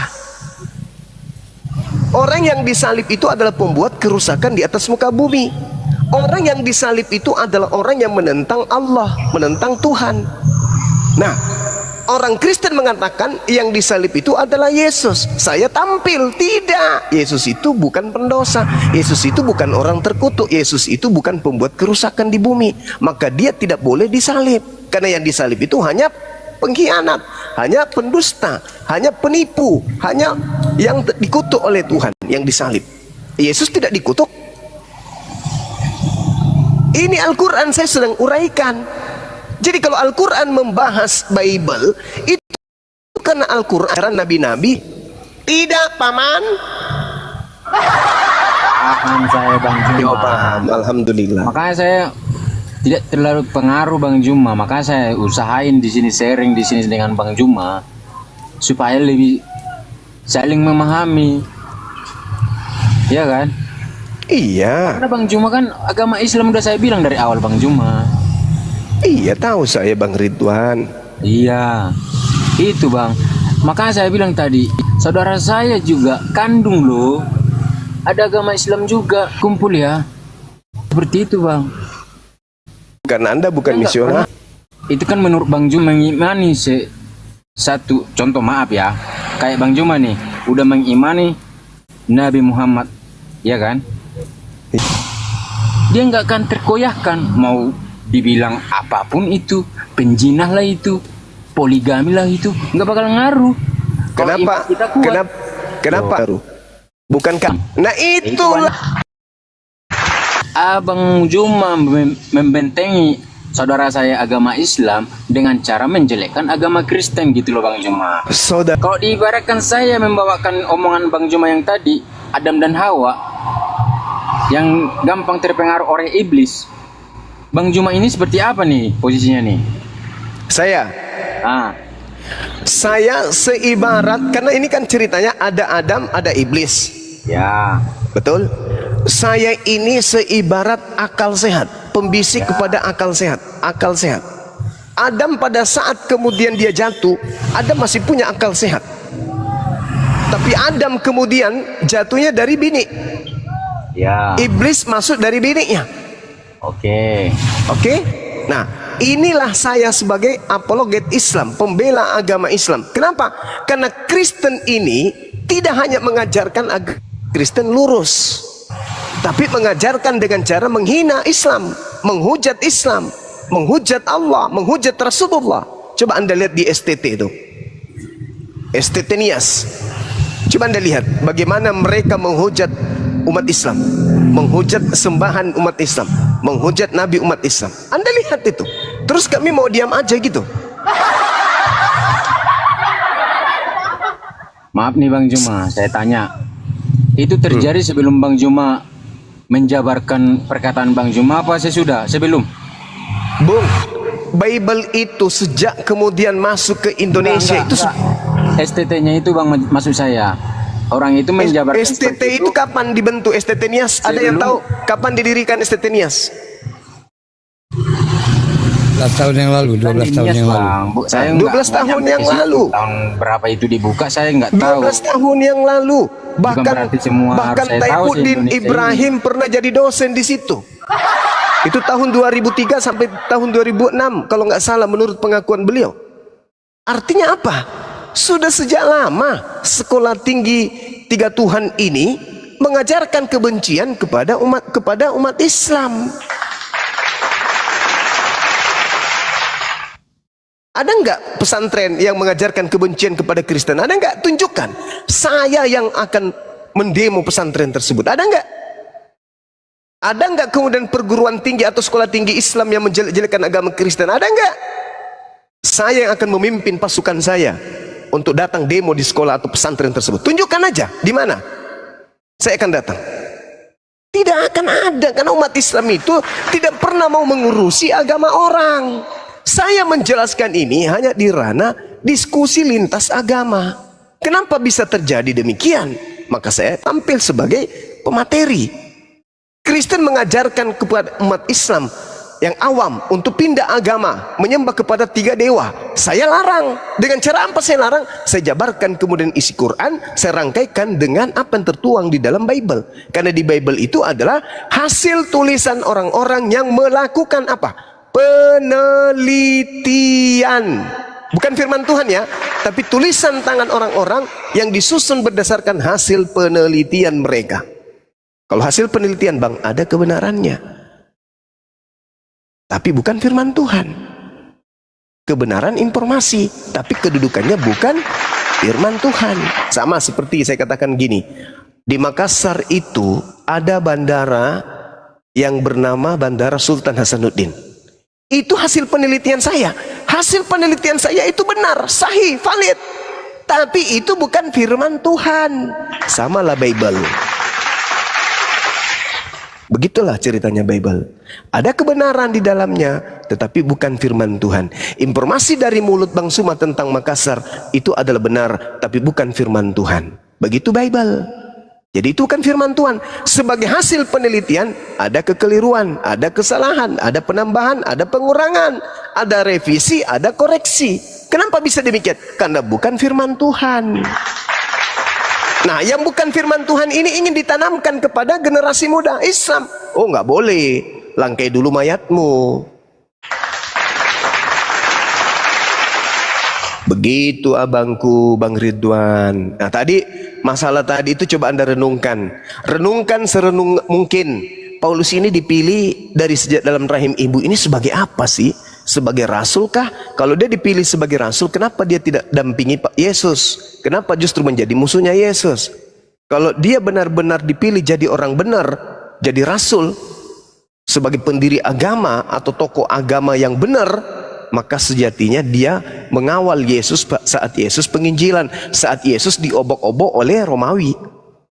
Orang yang disalib itu adalah pembuat kerusakan di atas muka bumi. Orang yang disalib itu adalah orang yang menentang Allah, menentang Tuhan. Nah, orang Kristen mengatakan yang disalib itu adalah Yesus. Saya tampil, tidak. Yesus itu bukan pendosa. Yesus itu bukan orang terkutuk. Yesus itu bukan pembuat kerusakan di bumi. Maka dia tidak boleh disalib. Karena yang disalib itu hanya pengkhianat, hanya pendusta, hanya penipu, hanya yang dikutuk oleh Tuhan yang disalib. Yesus tidak dikutuk. Ini Al-Quran saya sedang uraikan. Jadi kalau Al-Quran membahas Bible itu karena Al-Quran nabi-nabi tidak paman. Paham saya Bang Juma. Paham, alhamdulillah. Makanya saya tidak terlalu pengaruh Bang Juma. Maka saya usahain di sini sharing di sini dengan Bang Juma supaya lebih saling memahami. Iya kan? Iya. Karena Bang Juma kan agama Islam udah saya bilang dari awal Bang Juma. Iya, tahu saya Bang Ridwan. Iya. Itu Bang. Makanya saya bilang tadi, saudara saya juga kandung loh. Ada agama Islam juga, kumpul ya. Seperti itu Bang. Karena Anda bukan misioner. Itu kan menurut Bang Juma mengimani satu contoh, maaf ya. Kayak Bang Juma nih, udah mengimani Nabi Muhammad, ya kan? Dia nggak akan terkoyahkan mau dibilang apapun itu, penjinah lah itu, poligami lah itu, nggak bakal ngaruh. Kenapa? Kenapa? Bukankah? Nah itulah. Abang Juma membentengi saudara saya agama Islam dengan cara menjelekkan agama Kristen gitu loh Bang Juma. Saudara, kalau diibaratkan saya membawakan omongan Bang Juma yang tadi, Adam dan Hawa yang gampang terpengaruh oleh iblis, Bang Juma ini seperti apa nih posisinya nih? Saya seibarat, karena ini kan ceritanya ada Adam, ada iblis. Ya. Betul? Saya ini seibarat akal sehat, pembisik kepada akal sehat, akal sehat. Adam pada saat kemudian dia jatuh, Adam masih punya akal sehat. Tapi Adam kemudian jatuhnya dari bini. Ya. Iblis masuk dari bininya. Oke. Nah, inilah saya sebagai apologet Islam, pembela agama Islam. Kenapa? Karena Kristen ini tidak hanya mengajarkan Kristen lurus, tapi mengajarkan dengan cara menghina Islam, menghujat Islam, menghujat Allah, menghujat Rasulullah. Coba Anda lihat di STT itu, STT Nias. Coba Anda lihat bagaimana mereka menghujat umat Islam, menghujat sembahan umat Islam, menghujat Nabi umat Islam. Anda lihat itu. Terus kami mau diam aja gitu? Maaf nih Bang Juma, saya tanya. Itu terjadi sebelum Bang Juma menjabarkan perkataan Bang Juma apa sesudah? Sebelum? Bung, Bible itu sejak kemudian masuk ke Indonesia enggak. STT-nya itu Bang, maksud saya. Orang itu menjabarkan STT itu kapan dibentuk STT Nias? Ada yang tahu kapan didirikan STT Nias? 12 tahun yang lalu, 12 tahun yang lalu. 12 tahun yang lalu. Tahun berapa itu dibuka saya nggak tahu. 12 tahun yang lalu. Bahkan Taifuddin Ibrahim pernah jadi dosen di situ. Itu tahun 2003 sampai tahun 2006 kalau nggak salah menurut pengakuan beliau. Artinya apa? Sudah sejak lama sekolah tinggi 3 Tuhan ini mengajarkan kebencian kepada umat Islam. Ada nggak pesantren yang mengajarkan kebencian kepada Kristen? Ada nggak? Tunjukkan. Saya yang akan mendemo pesantren tersebut. Ada nggak? Ada nggak kemudian perguruan tinggi atau sekolah tinggi Islam yang menjelek-jelekan agama Kristen? Ada nggak? Saya yang akan memimpin pasukan saya untuk datang demo di sekolah atau pesantren tersebut. Tunjukkan aja di mana. Saya akan datang. Tidak akan ada, karena umat Islam itu tidak pernah mau mengurusi agama orang. Saya menjelaskan ini hanya di ranah diskusi lintas agama. Kenapa bisa terjadi demikian? Maka saya tampil sebagai pemateri. Kristen mengajarkan kepada umat Islam yang awam untuk pindah agama, menyembah kepada 3 dewa. Saya larang. Dengan cara apa saya larang? Saya jabarkan kemudian isi Quran, saya rangkaikan dengan apa yang tertuang di dalam Bible. Karena di Bible itu adalah hasil tulisan orang-orang yang melakukan apa? Penelitian. Bukan firman Tuhan ya, tapi tulisan tangan orang-orang yang disusun berdasarkan hasil penelitian mereka. Kalau hasil penelitian Bang, ada kebenarannya, tapi bukan firman Tuhan. Kebenaran informasi, tapi kedudukannya bukan firman Tuhan. Sama seperti saya katakan gini, di Makassar itu ada bandara yang bernama Bandara Sultan Hasanuddin. Itu hasil penelitian saya. Hasil penelitian saya itu benar, sahih, valid. Tapi itu bukan firman Tuhan. Samalah Bible. Begitulah ceritanya Bible. Ada kebenaran di dalamnya, tetapi bukan firman Tuhan. Informasi dari mulut Bang Suma tentang Makassar itu adalah benar, tapi bukan firman Tuhan. Begitu Bible. Jadi itu kan firman Tuhan. Sebagai hasil penelitian, ada kekeliruan, ada kesalahan, ada penambahan, ada pengurangan, ada revisi, ada koreksi. Kenapa bisa demikian? Karena bukan firman Tuhan. Nah, yang bukan firman Tuhan ini ingin ditanamkan kepada generasi muda Islam. Oh, nggak boleh. Langkai dulu mayatmu. Begitu abangku, Bang Ridwan. Nah, tadi masalah tadi itu coba Anda renungkan. Renungkan serenung mungkin. Paulus ini dipilih dari sejak dalam rahim ibu ini sebagai apa sih? Sebagai rasul kah? Kalau dia dipilih sebagai rasul, kenapa dia tidak dampingi Pak Yesus? Kenapa justru menjadi musuhnya Yesus? Kalau dia benar-benar dipilih jadi orang benar, jadi rasul, sebagai pendiri agama atau tokoh agama yang benar, maka sejatinya dia mengawal Yesus saat Yesus penginjilan, saat Yesus diobok-obok oleh Romawi.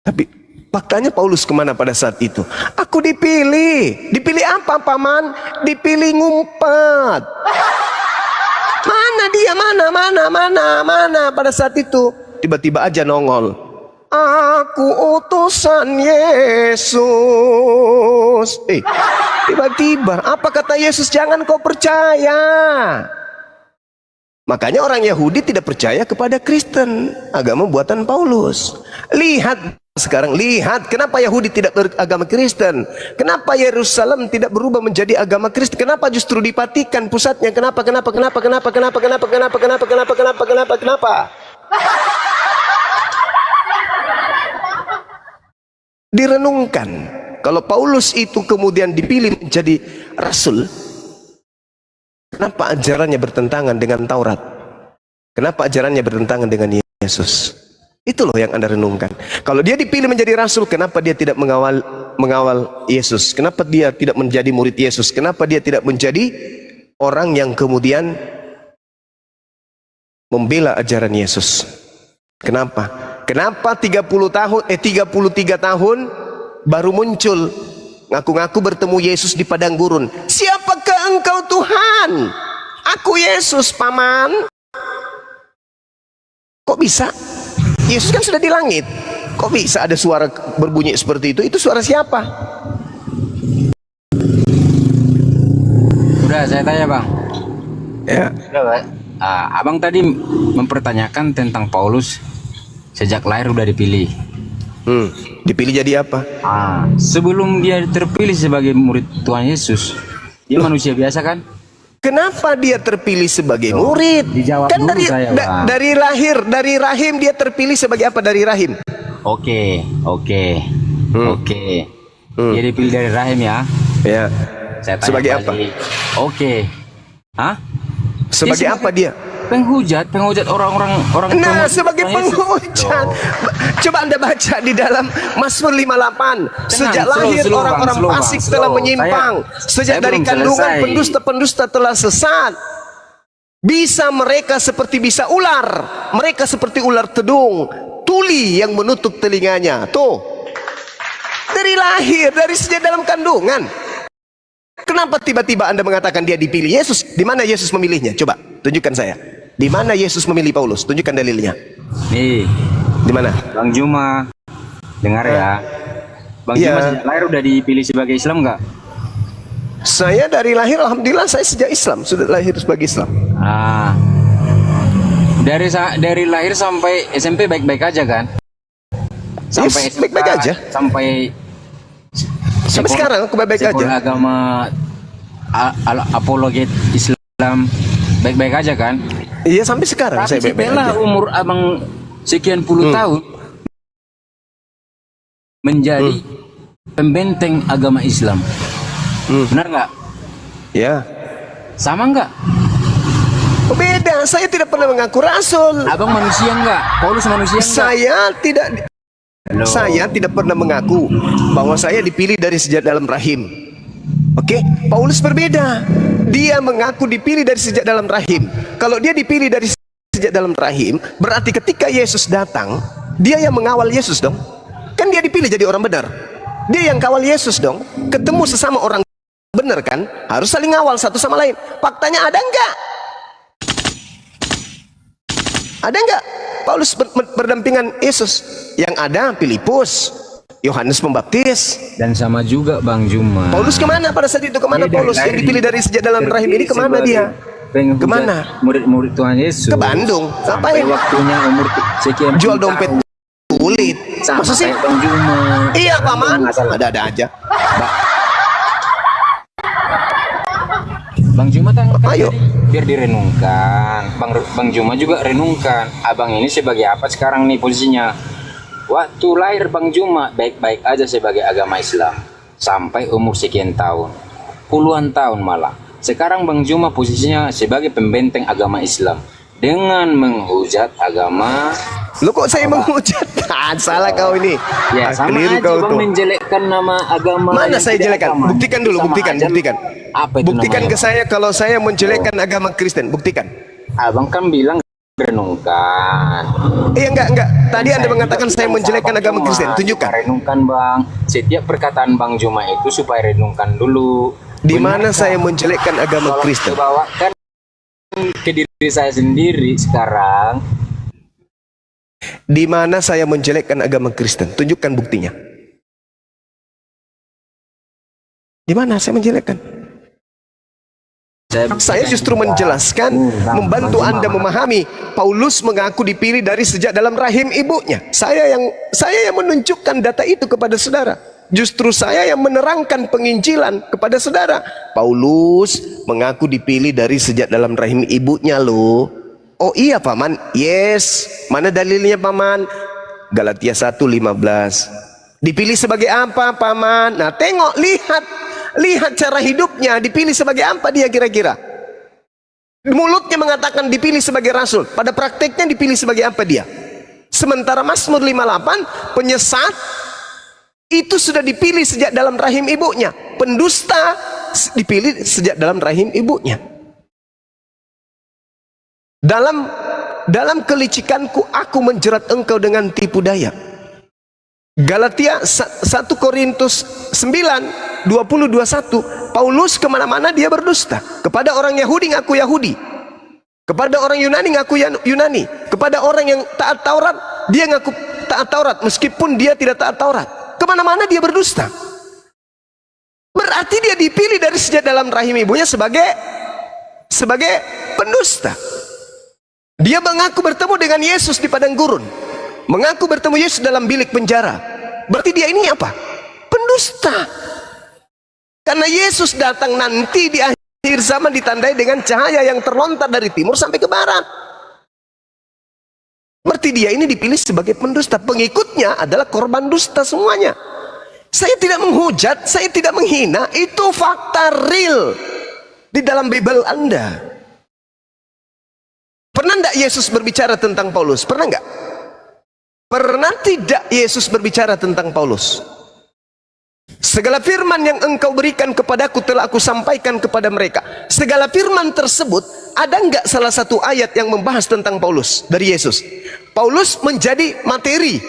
Tapi faktanya Paulus kemana pada saat itu? Aku dipilih. Dipilih apa, Paman? Dipilih ngumpet. Mana dia? Mana pada saat itu? Tiba-tiba aja nongol. Aku utusan Yesus. Tiba-tiba apa kata Yesus? Jangan kau percaya. Makanya orang Yahudi tidak percaya kepada Kristen, agama buatan Paulus. Lihat sekarang, lihat kenapa Yahudi tidak beragama Kristen, kenapa Yerusalem tidak berubah menjadi agama Kristen, kenapa justru dipatikan pusatnya, kenapa? Direnungkan, kalau Paulus itu kemudian dipilih menjadi rasul, kenapa ajarannya bertentangan dengan Taurat? Kenapa ajarannya bertentangan dengan Yesus? Itu loh yang Anda renungkan. Kalau dia dipilih menjadi rasul, kenapa dia tidak mengawal Yesus? Kenapa dia tidak menjadi murid Yesus? Kenapa dia tidak menjadi orang yang kemudian membela ajaran Yesus? Kenapa? Kenapa 33 tahun baru muncul ngaku-ngaku bertemu Yesus di padang gurun? Siapakah engkau Tuhan? Aku Yesus, Paman. Kok bisa? Yesus kan sudah di langit. Kok bisa ada suara berbunyi seperti itu? Itu suara siapa? Udah saya tanya Bang. Ya. Abang tadi mempertanyakan tentang Paulus sejak lahir udah dipilih. Dipilih jadi apa? Sebelum dia terpilih sebagai murid Tuhan Yesus, dia manusia biasa kan? Kenapa dia terpilih sebagai murid? Dijawab Kan dulu dari lahir, dari rahim dia terpilih sebagai apa dari rahim? Oke. Dia dipilih dari rahim ya? Ya. Saya tanya Sebagai balik. apa? Oke. Hah? Sebagai apa dia? Penghujat orang-orang. Nah, sebagai penghujat. Coba Anda baca di dalam Mazmur 58. Sejak lahir orang-orang fasik telah menyimpang. Sejak dari kandungan pendusta-pendusta telah sesat. Bisa mereka seperti bisa ular. Mereka seperti ular tedung. Tuli yang menutup telinganya. Tuh. Dari lahir, dari sejak dalam kandungan. Kenapa tiba-tiba Anda mengatakan dia dipilih Yesus? Di mana Yesus memilihnya? Coba tunjukkan saya. Di mana Yesus memilih Paulus? Tunjukkan dalilnya. Nih, di mana? Bang Juma, dengar ya. Bang Juma sejak lahir udah dipilih sebagai Islam nggak? Saya dari lahir, alhamdulillah saya sejak Islam, sudah lahir sebagai Islam. Dari lahir sampai SMP baik-baik aja kan? Sampai yes, baik-baik aja. Sampai sekarang aku baik-baik aja. Agama apologet Islam baik-baik aja kan? Iya sampai sekarang saya baik-baik aja. Umur abang sekian puluh tahun menjadi pembenteng agama Islam. Benar nggak? Ya. Sama nggak? Beda. Saya tidak pernah mengaku rasul. Abang manusia nggak? Paulus manusia nggak? Saya tidak pernah mengaku bahwa saya dipilih dari sejak dalam rahim. Oke, Paulus berbeda. Dia mengaku dipilih dari sejak dalam rahim. Kalau dia dipilih dari sejak dalam rahim, berarti ketika Yesus datang, dia yang mengawal Yesus dong. Kan dia dipilih jadi orang benar. Dia yang kawal Yesus dong. Ketemu sesama orang benar. benar kan? Harus saling ngawal satu sama lain. Faktanya ada enggak? Ada enggak Paulus berdampingan Yesus? Yang ada Filipus, Yohanes Pembaptis. Dan sama juga Bang Juma. Paulus kemana pada saat itu? Kemana Paulus yang dipilih dari sejak dalam rahim ini? Kemana dia? Kemana? Murid-murid Tuhan Yesus. Ke Bandung. Sampai Ngapain? waktunya umur sekian Jual dompet kulit. Masa sih? Bang Juma. Iya paman. Ada-ada aja. Bang Juma kan Ayo. biar direnungkan. Bang Juma juga renungkan. Abang ini sebagai apa sekarang nih posisinya? Waktu lahir Bang Juma baik-baik aja sebagai agama Islam. Sampai umur sekian tahun. Puluhan tahun malah. Sekarang Bang Juma posisinya sebagai pembenteng agama Islam. Dengan menghujat agama. Lu kok saya menghujat? Salah kau ini. Ya sama aja kau Bang tuh. menjelekkan nama agama. Mana saya jelekkan? Buktikan dulu, buktikan. Apa itu Buktikan namanya? ke saya kalau saya menjelekkan agama Kristen. Buktikan. Abang kan bilang renungkan. Enggak. Tadi Anda mengatakan saya menjelekkan agama Kristen. Tunjukkan. Renungkan Bang. Setiap perkataan Bang Juma itu supaya renungkan dulu. Di mana saya menjelekkan agama Kristen? Bawakan ke diri saya sendiri sekarang. Di mana saya menjelekkan agama Kristen? Tunjukkan buktinya. Di mana saya menjelekkan? Saya justru menjelaskan, membantu Anda memahami. Paulus mengaku dipilih dari sejak dalam rahim ibunya. Saya yang menunjukkan data itu kepada saudara. Justru saya yang menerangkan penginjilan kepada saudara. Paulus mengaku dipilih dari sejak dalam rahim ibunya loh. Oh iya paman, yes. Mana dalilnya paman? Galatia 1:15. Dipilih sebagai apa paman? Nah tengok, lihat cara hidupnya. Dipilih sebagai apa dia kira-kira? Mulutnya mengatakan dipilih sebagai rasul. Pada prakteknya dipilih sebagai apa dia? Sementara Mazmur 58, penyesat itu sudah dipilih sejak dalam rahim ibunya. Pendusta dipilih sejak dalam rahim ibunya. Dalam kelicikanku aku menjerat engkau dengan tipu daya. Galatia 1 Korintus 9 20-21. Paulus kemana-mana dia berdusta. Kepada orang Yahudi ngaku Yahudi, kepada orang Yunani ngaku Yunani, kepada orang yang taat Taurat dia ngaku taat Taurat meskipun dia tidak taat Taurat. Kemana-mana dia berdusta. Berarti dia dipilih dari sejak dalam rahim ibunya sebagai pendusta. Dia mengaku bertemu dengan Yesus di padang gurun, mengaku bertemu Yesus dalam bilik penjara. Berarti dia ini apa? Pendusta. Karena Yesus datang nanti di akhir zaman ditandai dengan cahaya yang terlontar dari timur sampai ke barat. Berarti dia ini dipilih sebagai pendusta. Pengikutnya adalah korban dusta semuanya. Saya tidak menghujat, saya tidak menghina. Itu fakta real di dalam Bible Anda. Pernah enggak Yesus berbicara tentang Paulus? Pernah enggak? Pernah tidak Yesus berbicara tentang Paulus? Segala firman yang engkau berikan kepadaku telah aku sampaikan kepada mereka. Segala firman tersebut, ada enggak salah satu ayat yang membahas tentang Paulus dari Yesus? Paulus menjadi materi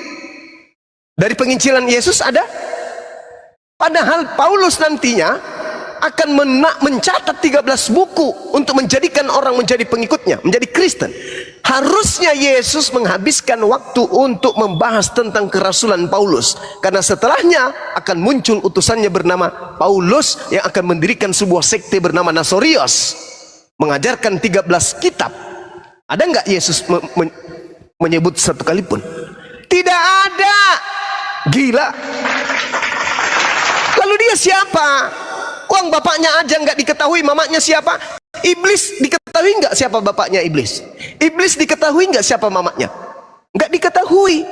dari penginjilan Yesus ada? Padahal Paulus nantinya akan mencatat 13 buku untuk menjadikan orang menjadi pengikutnya, menjadi Kristen. Harusnya Yesus menghabiskan waktu untuk membahas tentang kerasulan Paulus, karena setelahnya akan muncul utusannya bernama Paulus yang akan mendirikan sebuah sekte bernama Nasorios, mengajarkan 13 kitab. Ada nggak Yesus menyebut satu kali pun? Tidak ada. Gila. Lalu dia siapa? Uang bapaknya aja nggak diketahui, mamanya siapa? Iblis diketahui nggak siapa bapaknya Iblis? Iblis diketahui nggak siapa mamanya? Nggak diketahui.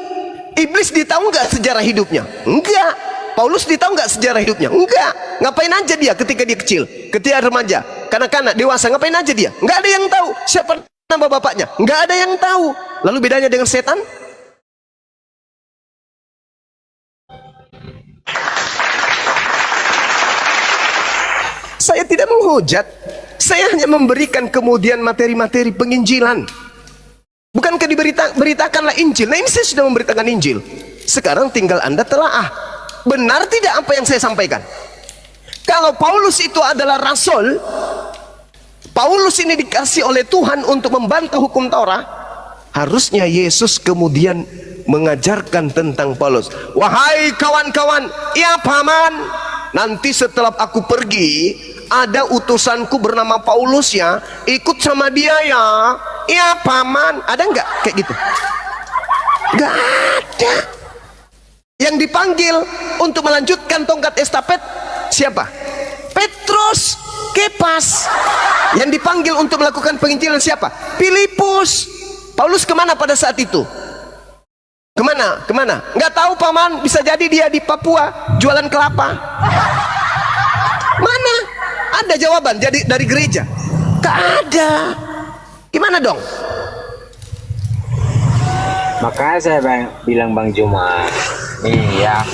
Iblis ditahu nggak sejarah hidupnya? Enggak. Paulus ditahu nggak sejarah hidupnya? Enggak. Ngapain aja dia ketika dia kecil, ketika remaja, kanak-kanak, dewasa? Ngapain aja dia? Nggak ada yang tahu. Siapa nama bapaknya? Nggak ada yang tahu. Lalu bedanya dengan setan? Saya tidak menghujat, saya hanya memberikan kemudian materi-materi penginjilan. Bukankah diberitakanlah Injil? Nah ini saya sudah memberitakan Injil. Sekarang tinggal Anda telaah. Benar tidak apa yang saya sampaikan? Kalau Paulus itu adalah rasul, Paulus ini dikasih oleh Tuhan untuk membantah hukum Taurat, harusnya Yesus kemudian mengajarkan tentang Paulus. Wahai kawan-kawan, ya paman, nanti setelah aku pergi, ada utusanku bernama Paulus ya, ikut sama dia ya. Ya paman, ada nggak kayak gitu? Nggak ada. Yang dipanggil untuk melanjutkan tongkat estafet siapa? Petrus, Kepas. Yang dipanggil untuk melakukan penginjilan siapa? Filipus. Paulus kemana pada saat itu? Kemana? Kemana? Nggak tahu paman, bisa jadi dia di Papua jualan kelapa. Mana? Ada jawaban jadi dari gereja? Nggak ada. Gimana dong? Makanya saya bilang Bang Juma, iya.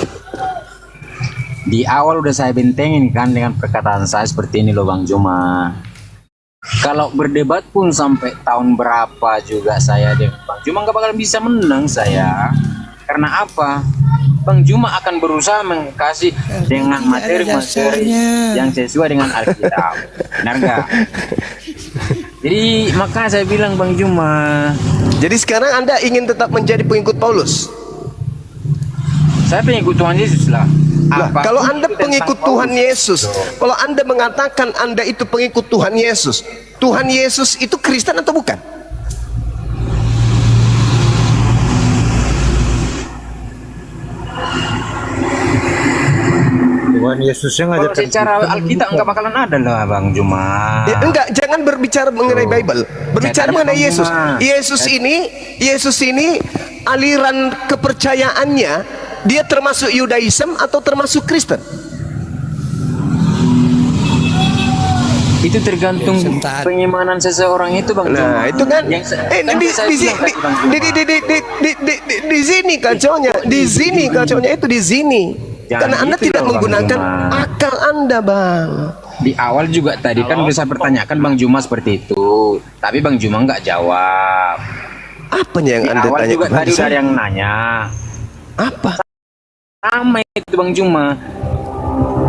Di awal udah saya bentengin kan dengan perkataan saya seperti ini loh Bang Juma. Kalau berdebat pun sampai tahun berapa juga saya dengan Bang Juma nggak bakal bisa menang saya. Karena apa? Bang Juma akan berusaha mengkasih dengan materi-materi yang sesuai dengan Alkitab. Benar nggak? Jadi maka saya bilang Bang Juma. Jadi sekarang Anda ingin tetap menjadi pengikut Paulus? Saya pengikut Tuhan Yesus lah. Nah, kalau Anda pengikut Tuhan Yesus, kalau Anda mengatakan Anda itu pengikut Tuhan Yesus itu Kristen atau bukan? Tuhan Yesusnya Kalau ngajarkan secara Alkitab nggak bakalan ada lah Bang Juma. Ya, enggak, jangan berbicara mengenai Bible. Berbicara mengenai Yesus. Yesus ini aliran kepercayaannya, dia termasuk Yudaism atau termasuk Kristen? Itu tergantung pengimanan seseorang itu Bang Juma. Nah, itu kan di sini kacaunya. Di sini kacaunya itu di sini. Karena Anda tidak menggunakan akal Anda, Bang. Di awal juga tadi kan bisa pertanyakan Bang Juma seperti itu, tapi Bang Juma nggak jawab. Apanya yang Anda awal tanya? juga tadi ada yang nanya. Apa? Sama itu Bang Juma.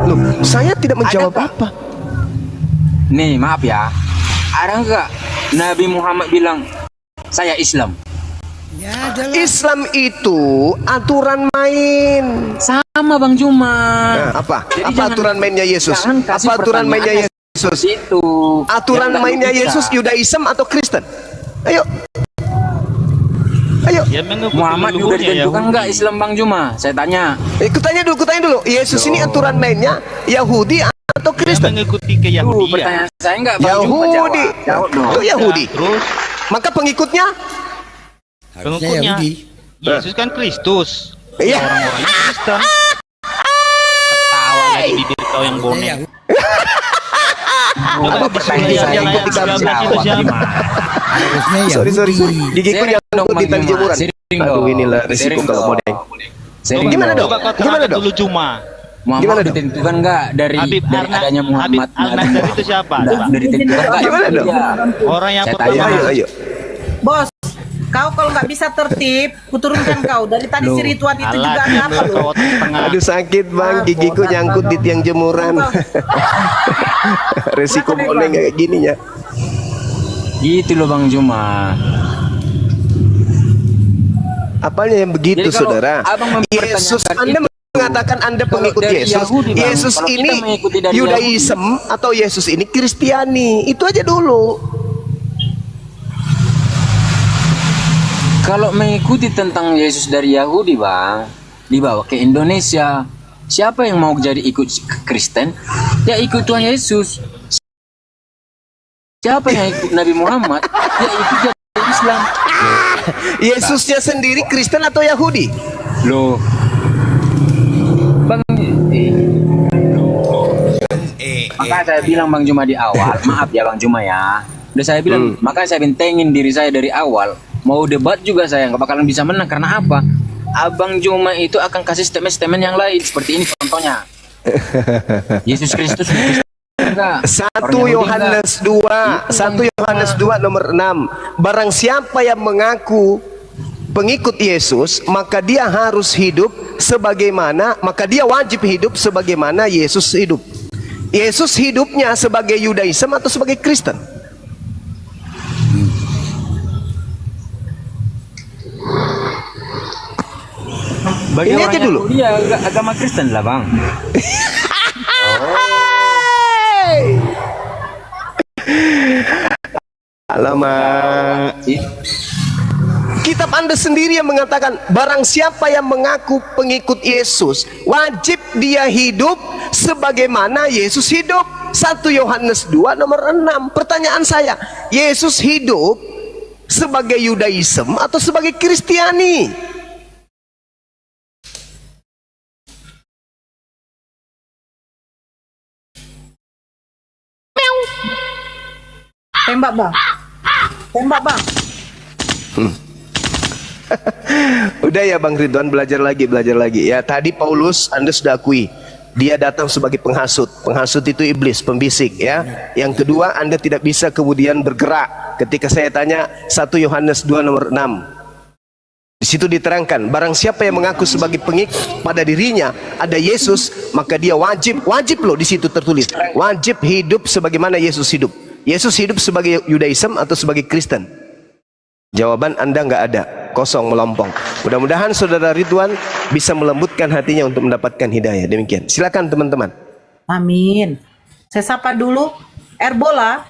Loh, saya tidak menjawab apa. Nih, maaf ya. Ada nggak Nabi Muhammad bilang saya Islam? Ya, Islam itu aturan main. Sama Bang Juma. Nah, apa? Jadi apa aturan mainnya Yesus? Apa aturan mainnya Yesus? Itu. Aturan mainnya Yesus Yudaism atau Kristen? Ayo. Ayo. Ya, Muhammad juga ditentukan nggak Islam Bang Juma? Saya tanya. Kutanya dulu. Yesus ini aturan mainnya Yahudi atau Kristen? Mengikuti keyahudian. Pertanyaan saya nggak Bang Juma Yahudi. Jawab dong. Itu Yahudi. Terus maka pengikutnya pengikutnya Yesus kan Kristus. Iya. Orang-orang Kristen. Ketawa lagi bibir kau yang bonek. Coba pertanyaan saya ayat 13 itu siapa? Sorry. Gigiku nyangkut di tali jemuran. Aduh, inilah risiko kalau modeng. Gimana dong? Gimana dong? Dulu Juma. Muhammad ditentukan nggak dari adanya Muhammad? Al-Nasr itu siapa? Dari tentukan nggak? Gimana dong? Orang yang pertama. Ayo. Bos, kau kalau nggak bisa tertib, kuturunkan kau. Dari tadi si Rituan itu juga ada apa loh? Aduh sakit bang, gigiku nyangkut di tiang jemuran. Resiko boleh kayak gini ya. Gitu loh Bang Juma. Apanya yang begitu saudara? Yesus, Anda mengatakan Anda pengikut Yesus. Yesus ini Yudaism atau Yesus ini Kristiani. Itu aja dulu. Kalau mengikuti tentang Yesus dari Yahudi Bang, dibawa ke Indonesia, siapa yang mau jadi ikut Kristen? Ya ikut Tuhan Yesus. Siapa yang ikut Nabi Muhammad? Ya ikut Islam. Yesusnya sendiri Kristen atau Yahudi? Loh, Bang, maka saya bilang Bang Juma di awal, maaf ya Bang Juma ya. Udah saya bilang, maka saya bentengin diri saya dari awal. Mau debat juga saya nggak bakalan bisa menang karena apa? Abang Juma itu akan kasih statement-statement yang lain seperti ini contohnya. Yesus Kristus. 1 Yohanes 2 nomor 6. Barang siapa yang mengaku pengikut Yesus, maka dia harus hidup sebagaimana, maka dia wajib hidup sebagaimana Yesus hidup. Yesus hidupnya sebagai Yudaism atau sebagai Kristen? Bagi Ini orang aja yang dulu. Dia agama Kristen lah bang. Alamak. Kitab Anda sendiri yang mengatakan barang siapa yang mengaku pengikut Yesus wajib dia hidup sebagaimana Yesus hidup. 1 Yohanes 2 nomor 6. Pertanyaan saya, Yesus hidup sebagai Yudaism atau sebagai Kristiani? Tembak bang. Tembak bang. Udah ya Bang Ridwan, belajar lagi ya. Tadi Paulus Anda sudah akui dia datang sebagai penghasut. Penghasut itu iblis, pembisik ya. Yang kedua, Anda tidak bisa kemudian bergerak ketika saya tanya 1 Yohanes 2 nomor 6. Di situ diterangkan, barang siapa yang mengaku sebagai pengikut pada dirinya ada Yesus, maka dia wajib loh, di situ tertulis, wajib hidup sebagaimana Yesus hidup. Yesus hidup sebagai Yudaism atau sebagai Kristen? Jawaban Anda nggak ada, kosong, melompong. Mudah-mudahan saudara Ridwan bisa melembutkan hatinya untuk mendapatkan hidayah. Demikian. Silakan teman-teman. Amin. Saya sapa dulu Erbola.